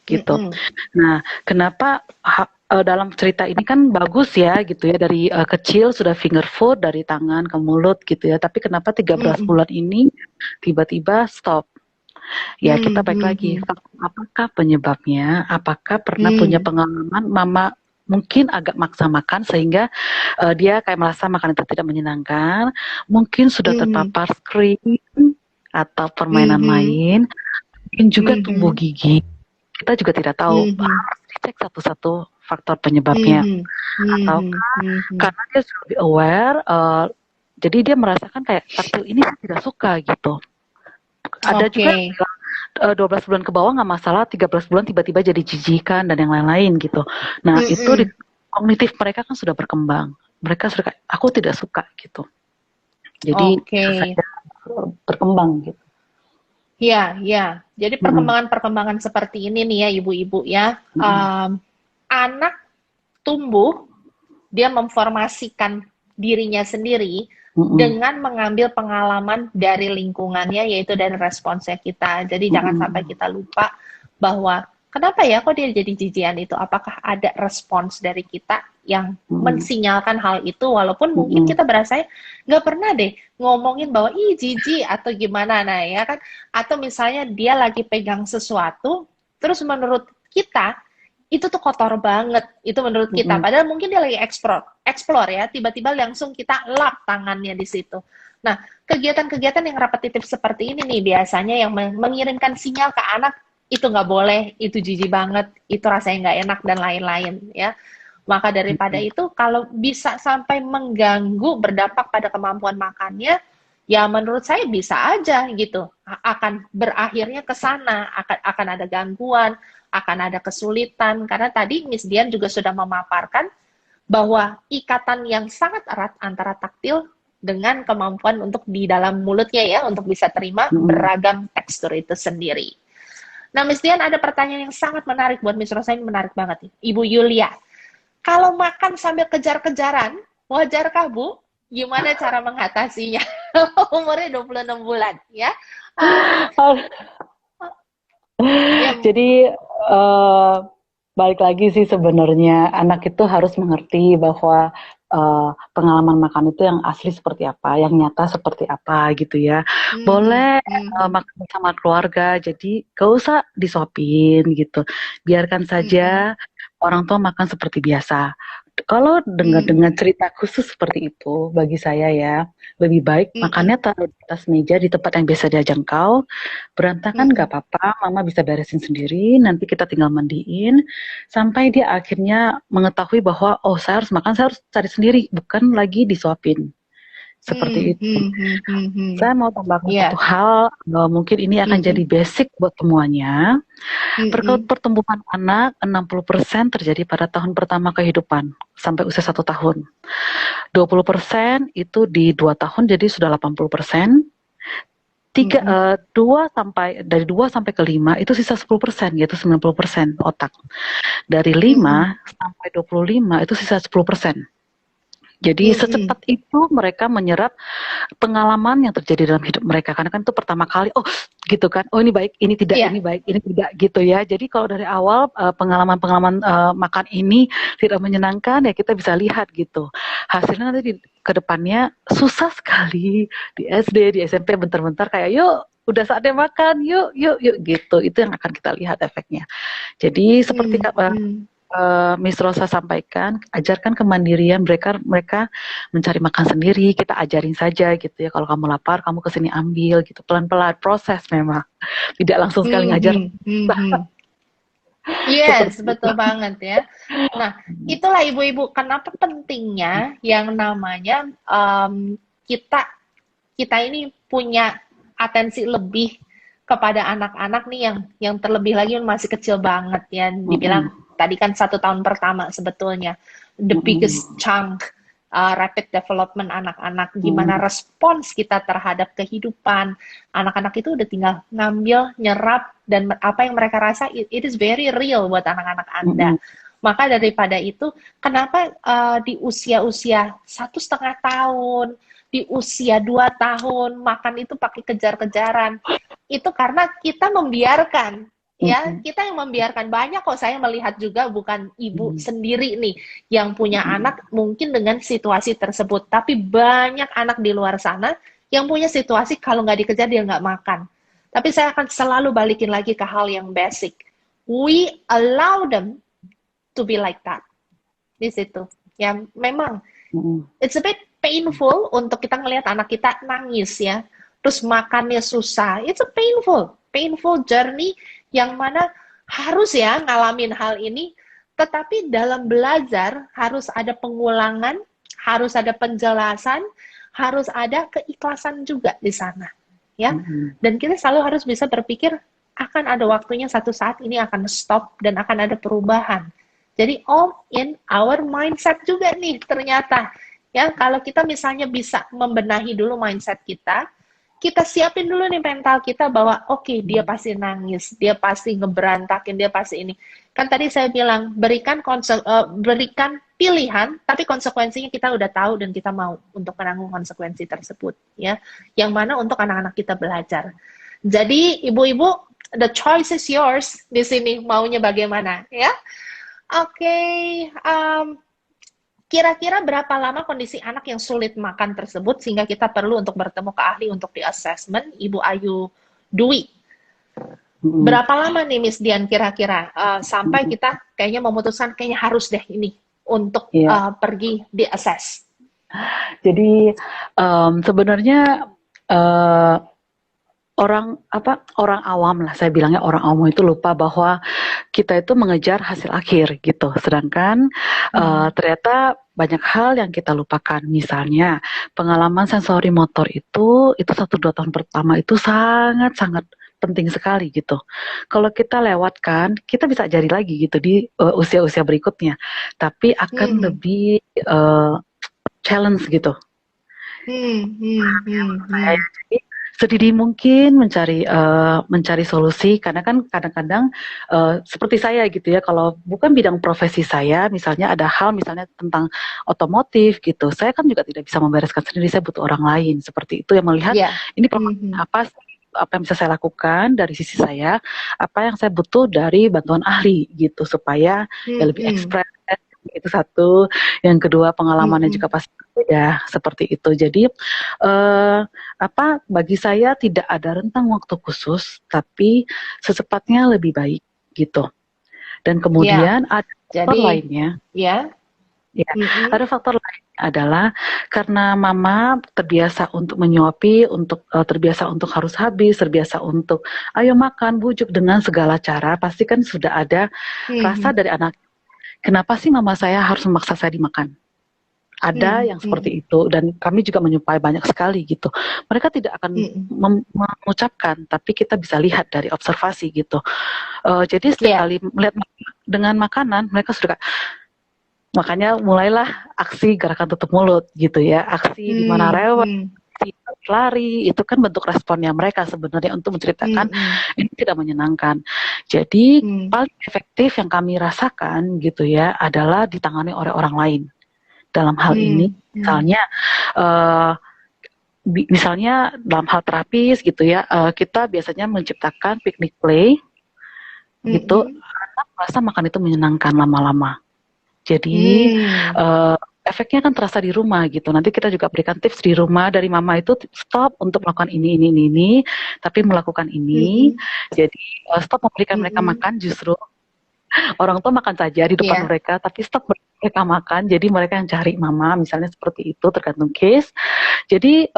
gitu. Nah, kenapa dalam cerita ini kan bagus ya, gitu ya, dari kecil sudah finger food dari tangan ke mulut, gitu ya. Tapi kenapa 13 bulan ini tiba-tiba stop? Ya kita balik lagi, Hmm. apakah penyebabnya, apakah pernah punya pengalaman mama mungkin agak maksa makan sehingga dia kayak merasa makan itu tidak menyenangkan, mungkin sudah Hmm. terpapar screen atau permainan Hmm. lain, mungkin juga tumbuh Hmm. gigi. Kita juga tidak tahu, Hmm. harus dicek satu-satu faktor penyebabnya. Hmm. Atau Hmm. Hmm. karena dia sudah lebih aware, jadi dia merasakan kayak taktil ini saya tidak suka gitu. Ada juga yang Oke. bilang 12 bulan ke bawah nggak masalah, 13 bulan tiba-tiba jadi jijikan dan yang lain-lain gitu. Nah itu di Hmm. kognitif mereka kan sudah berkembang. Mereka sudah kayak, aku tidak suka gitu. Jadi Oke. bisa saja berkembang gitu. Ya, ya. Jadi Mm-mm. perkembangan-perkembangan seperti ini nih ya, ibu-ibu ya. Mm-mm. Anak tumbuh, dia memformasikan dirinya sendiri Mm-mm. dengan mengambil pengalaman dari lingkungannya, yaitu dari responsnya kita. Jadi jangan sampai Mm-mm. kita lupa bahwa kenapa ya kok dia jadi jijian itu? Apakah ada respons dari kita yang Mm-mm. mensinyalkan hal itu? Walaupun mungkin Mm-mm. kita berasa nggak pernah deh ngomongin bahwa ih jijik atau gimana, nah ya kan? Atau misalnya dia lagi pegang sesuatu, terus menurut kita itu tuh kotor banget, itu menurut kita. Mm-mm. Padahal mungkin dia lagi explore ya, tiba-tiba langsung kita lap tangannya di situ. Nah, kegiatan-kegiatan yang repetitif seperti ini nih biasanya yang mengirimkan sinyal ke anak itu nggak boleh, itu jijik banget, itu rasanya nggak enak dan lain-lain ya. Maka daripada Mm-mm. itu kalau bisa sampai mengganggu berdampak pada kemampuan makannya, ya menurut saya bisa aja gitu. Akan berakhirnya ke sana, akan ada gangguan, akan ada kesulitan karena tadi Miss Dian juga sudah memaparkan bahwa ikatan yang sangat erat antara taktil dengan kemampuan untuk di dalam mulutnya ya untuk bisa terima Mm-mm. beragam tekstur itu sendiri. Nah, Miss Dian ada pertanyaan yang sangat menarik buat Miss Rosa, ini menarik banget nih. Ibu Yulia, kalau makan sambil kejar-kejaran, wajarkah Bu? Gimana cara mengatasinya? Umurnya 26 bulan ya. Um, ya. Jadi eh, balik lagi sih sebenarnya anak itu harus mengerti bahwa pengalaman makan itu yang asli seperti apa, yang nyata seperti apa gitu ya. Mhm, Boleh mhm, makan sama keluarga, jadi gak usah disuapin gitu. Biarkan mhm, saja orang tua makan seperti biasa. Kalau dengar mhm, dengan cerita khusus seperti itu, bagi saya ya, lebih baik mhm, makannya taruh di atas meja di tempat yang biasa dia jangkau. Berantakan nggak mhm, apa-apa, mama bisa beresin sendiri, nanti kita tinggal mandiin, sampai dia akhirnya mengetahui bahwa, oh saya harus makan, saya harus cari sendiri, bukan lagi disuapin. Seperti itu. mhm, mhm, mhm. Saya mau tambahkan satu Iya, hal, mungkin ini akan jadi mhm, basic buat semuanya. mhm, Pertumbuhan anak 60% terjadi pada tahun pertama kehidupan, sampai usia 1 tahun. 20% itu di 2 tahun, jadi sudah 80%. mhm, Dari 2 sampai ke 5 itu sisa 10%, yaitu 90% otak. Dari mhm, 5 sampai 25 itu sisa 10%. Jadi mhm. secepat itu mereka menyerap pengalaman yang terjadi dalam hidup mereka, karena kan itu pertama kali, oh gitu kan, oh ini baik, ini Iya, baik, ini tidak gitu ya. Jadi kalau dari awal pengalaman-pengalaman makan ini tidak menyenangkan ya kita bisa lihat gitu. Hasilnya nanti ke depannya susah sekali di SD, di SMP bentar-bentar kayak yuk udah saatnya makan, yuk yuk yuk gitu. Itu yang akan kita lihat efeknya. Jadi seperti mhm, mhm, Miss Rosa sampaikan, ajarkan kemandirian mereka mereka mencari makan sendiri, kita ajarin saja gitu ya. Kalau kamu lapar, kamu kesini ambil gitu. Pelan-pelan proses memang. Tidak langsung sekali ngajar mhm, mhm. Yes, seperti itu. betul banget ya. Nah, itulah ibu-ibu kenapa pentingnya yang namanya kita kita ini punya atensi lebih kepada anak-anak nih yang terlebih lagi masih kecil banget ya. Dibilang Mm-mm. tadi kan 1 tahun pertama sebetulnya the Mm-mm. biggest chunk rapid development anak-anak. Gimana Mm-mm. respons kita terhadap kehidupan anak-anak itu udah tinggal ngambil, nyerap dan apa yang mereka rasa it is very real buat anak-anak Anda. Mm-mm. Maka daripada itu, kenapa di usia-usia 1,5 tahun, di usia 2 tahun makan itu pakai kejar-kejaran, itu karena kita membiarkan, ya Mm-mm. kita yang membiarkan. Banyak kok saya melihat juga, bukan ibu Mm-mm. sendiri nih yang punya Mm-mm. anak mungkin dengan situasi tersebut, tapi banyak anak di luar sana yang punya situasi kalau nggak dikejar dia nggak makan. Tapi saya akan selalu balikin lagi ke hal yang basic. We allow them to be like that. Di situ. Ya, memang it's a bit painful untuk kita ngelihat anak kita nangis ya. Terus makannya susah. It's a painful journey yang mana harus ya ngalamin hal ini. Tetapi dalam belajar harus ada pengulangan, harus ada penjelasan, harus ada keikhlasan juga di sana. Ya, dan kita selalu harus bisa berpikir akan ada waktunya satu saat ini akan stop dan akan ada perubahan. Jadi all in our mindset juga nih ternyata. Ya, kalau kita misalnya bisa membenahi dulu mindset kita siapin dulu nih mental kita bahwa oke, dia pasti nangis, dia pasti ngeberantakin, dia pasti ini. Kan tadi saya bilang berikan pilihan, tapi konsekuensinya kita udah tahu dan kita mau untuk menanggung konsekuensi tersebut, ya. Yang mana untuk anak-anak kita belajar. Jadi ibu-ibu, the choice is yours di sini maunya bagaimana, ya. Oke, kira-kira berapa lama kondisi anak yang sulit makan tersebut sehingga kita perlu untuk bertemu ke ahli untuk di assessment, Ibu Ayu Dwi? Berapa lama nih Miss Dian kira-kira sampai kita kayaknya memutuskan kayaknya harus deh ini untuk pergi di assess? Jadi sebenarnya orang awam lah, saya bilangnya orang awam itu lupa bahwa kita itu mengejar hasil akhir gitu. Sedangkan ternyata banyak hal yang kita lupakan. Misalnya pengalaman sensori motor itu 1-2 tahun pertama itu sangat-sangat penting sekali gitu. Kalau kita lewatkan, kita bisa ajari lagi gitu di usia-usia berikutnya. Tapi akan lebih challenge gitu. Jadi sedini mungkin mencari solusi, karena kan kadang-kadang seperti saya gitu ya, kalau bukan bidang profesi saya, misalnya ada hal misalnya tentang otomotif gitu, saya kan juga tidak bisa membereskan sendiri, saya butuh orang lain seperti itu yang melihat ini apa yang bisa saya lakukan dari sisi saya, apa yang saya butuh dari bantuan ahli gitu, supaya ya lebih ekspres. Itu satu. Yang kedua, pengalamannya juga pasti beda seperti itu. Jadi bagi saya tidak ada rentang waktu khusus, tapi secepatnya lebih baik gitu. Dan kemudian ada faktor lainnya. Ada faktor lainnya adalah karena mama terbiasa untuk menyuapi, terbiasa untuk harus habis, terbiasa untuk ayo makan, bujuk dengan segala cara, pasti kan sudah ada rasa dari anak. Kenapa sih mama saya harus memaksa saya dimakan? Ada yang seperti itu, dan kami juga menyupai banyak sekali gitu. Mereka tidak akan mengucapkan, tapi kita bisa lihat dari observasi gitu. Jadi setiap kali melihat dengan makanan, mereka sudah makanya mulailah aksi gerakan tutup mulut gitu ya, aksi di mana rewel, lari, itu kan bentuk responnya mereka sebenarnya untuk menceritakan ini tidak menyenangkan. Jadi paling efektif yang kami rasakan gitu ya adalah ditangani oleh orang lain dalam hal ini. Misalnya dalam hal terapis gitu ya, kita biasanya menciptakan picnic play gitu, anak merasa makan itu menyenangkan lama-lama. Jadi efeknya kan terasa di rumah gitu. Nanti kita juga berikan tips di rumah dari mama itu, stop untuk melakukan ini, tapi melakukan ini. Jadi stop memberikan mereka makan, justru orang tua makan saja di depan mereka, tapi stop mereka makan. Jadi mereka yang cari mama, misalnya seperti itu, tergantung case. Jadi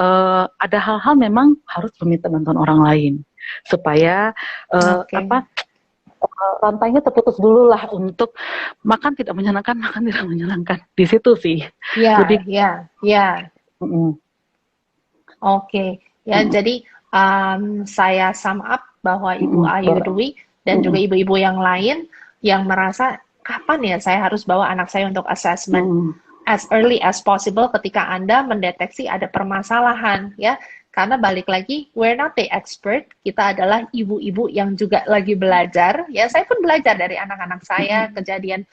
ada hal-hal memang harus meminta bantuan orang lain supaya rantainya terputus dulu lah, untuk makan tidak menyenangkan di situ sih. Jadi saya sum up bahwa Ibu Ayu Dwi dan juga ibu-ibu yang lain yang merasa kapan ya saya harus bawa anak saya untuk assessment, as early as possible ketika Anda mendeteksi ada permasalahan ya. Karena balik lagi, we're not the expert, kita adalah ibu-ibu yang juga lagi belajar. Ya, saya pun belajar dari anak-anak saya, kejadian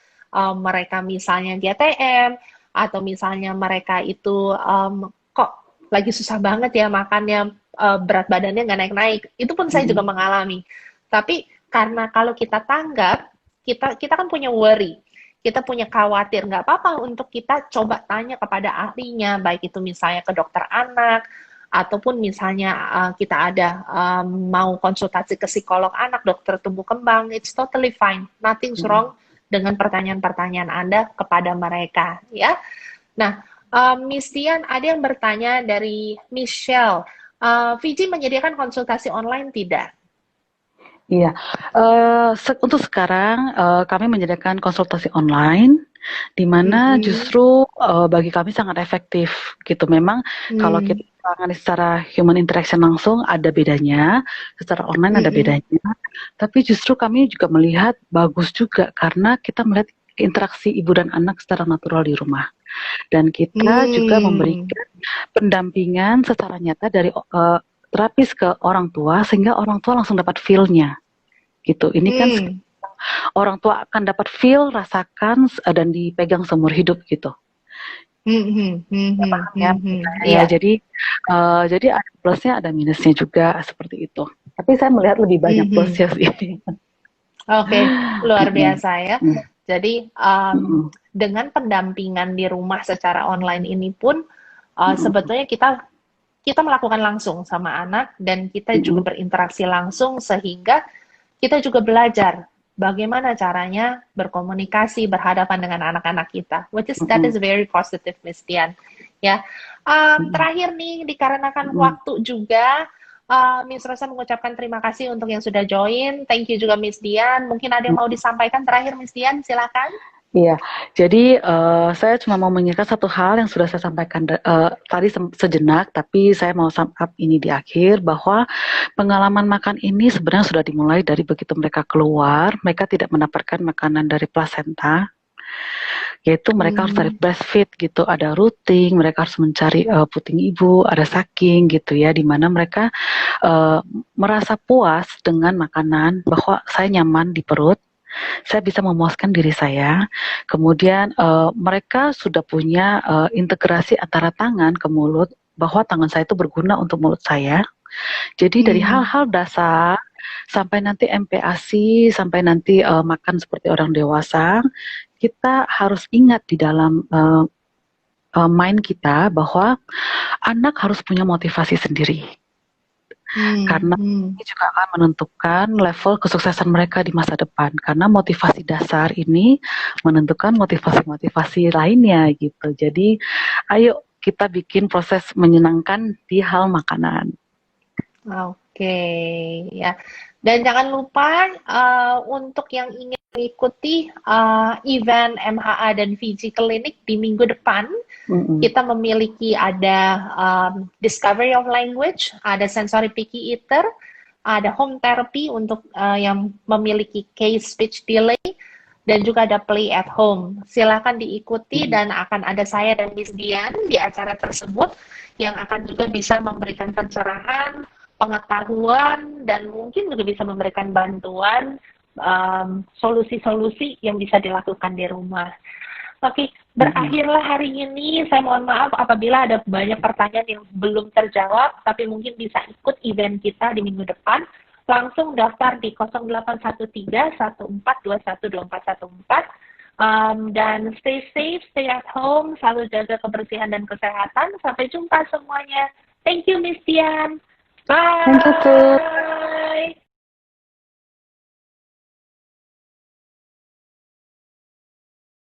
mereka misalnya GTM, atau misalnya mereka itu kok lagi susah banget ya makannya, berat badannya nggak naik-naik. Itu pun saya juga mengalami. Tapi karena kalau kita tanggap, kita kan punya worry, kita punya khawatir, nggak apa-apa untuk kita coba tanya kepada ahlinya, baik itu misalnya ke dokter anak, ataupun misalnya kita ada mau konsultasi ke psikolog anak, dokter tumbuh kembang, it's totally fine, nothing's wrong dengan pertanyaan-pertanyaan Anda kepada mereka, ya. Nah, Miss Dian, ada yang bertanya dari Michelle, Fiji menyediakan konsultasi online tidak? Iya, untuk sekarang kami menyediakan konsultasi online, di mana justru bagi kami sangat efektif gitu. Memang kalau kita tangani secara human interaction langsung ada bedanya, secara online ada bedanya. Tapi justru kami juga melihat bagus juga karena kita melihat interaksi ibu dan anak secara natural di rumah. Dan kita juga memberikan pendampingan secara nyata dari terapis ke orang tua sehingga orang tua langsung dapat feel-nya gitu. Ini kan orang tua akan dapat feel, rasakan dan dipegang seumur hidup gitu. Ya, jadi ada plusnya ada minusnya juga seperti itu. Tapi saya melihat lebih banyak plusnya sih. Oke, luar biasa ya. Jadi dengan pendampingan di rumah secara online ini pun sebetulnya kita melakukan langsung sama anak dan kita juga berinteraksi langsung sehingga kita juga belajar bagaimana caranya berkomunikasi berhadapan dengan anak-anak kita, which is that is very positive, Miss Dian. Ya, terakhir nih dikarenakan waktu juga. Miss Rosa mengucapkan terima kasih untuk yang sudah join. Thank you juga Miss Dian. Mungkin ada yang mau disampaikan terakhir Miss Dian, silakan. Iya, jadi saya cuma mau mengingatkan satu hal yang sudah saya sampaikan tadi sejenak, tapi saya mau sum up ini di akhir, bahwa pengalaman makan ini sebenarnya sudah dimulai dari begitu mereka keluar, mereka tidak mendapatkan makanan dari plasenta, yaitu mereka harus cari breastfeed gitu, ada routing, mereka harus mencari puting ibu, ada sucking gitu ya, di mana mereka merasa puas dengan makanan, bahwa saya nyaman di perut, saya bisa memuaskan diri saya. Kemudian mereka sudah punya integrasi antara tangan ke mulut, bahwa tangan saya itu berguna untuk mulut saya. Jadi dari hal-hal dasar sampai nanti MPASI, sampai nanti makan seperti orang dewasa, kita harus ingat di dalam mind kita bahwa anak harus punya motivasi sendiri. Karena ini juga akan menentukan level kesuksesan mereka di masa depan. Karena motivasi dasar ini menentukan motivasi-motivasi lainnya gitu. Jadi ayo kita bikin proses menyenangkan di hal makanan. Oke, ya. Dan jangan lupa untuk yang ingin mengikuti event MHA dan Fiji Clinic di minggu depan, kita memiliki ada Discovery of Language, ada Sensory Picky Eater, ada Home Therapy untuk yang memiliki case speech delay, dan juga ada Play at Home. Silakan diikuti dan akan ada saya dan Miss Dian di acara tersebut yang akan juga bisa memberikan pencerahan, pengetahuan, dan mungkin juga bisa memberikan bantuan solusi-solusi yang bisa dilakukan di rumah. Oke, berakhirlah hari ini. Saya mohon maaf apabila ada banyak pertanyaan yang belum terjawab, tapi mungkin bisa ikut event kita di minggu depan. Langsung daftar di 0813 1421 2414. Dan stay safe, stay at home, selalu jaga kebersihan dan kesehatan. Sampai jumpa semuanya. Thank you, Miss Dian. Bye. Thank you too.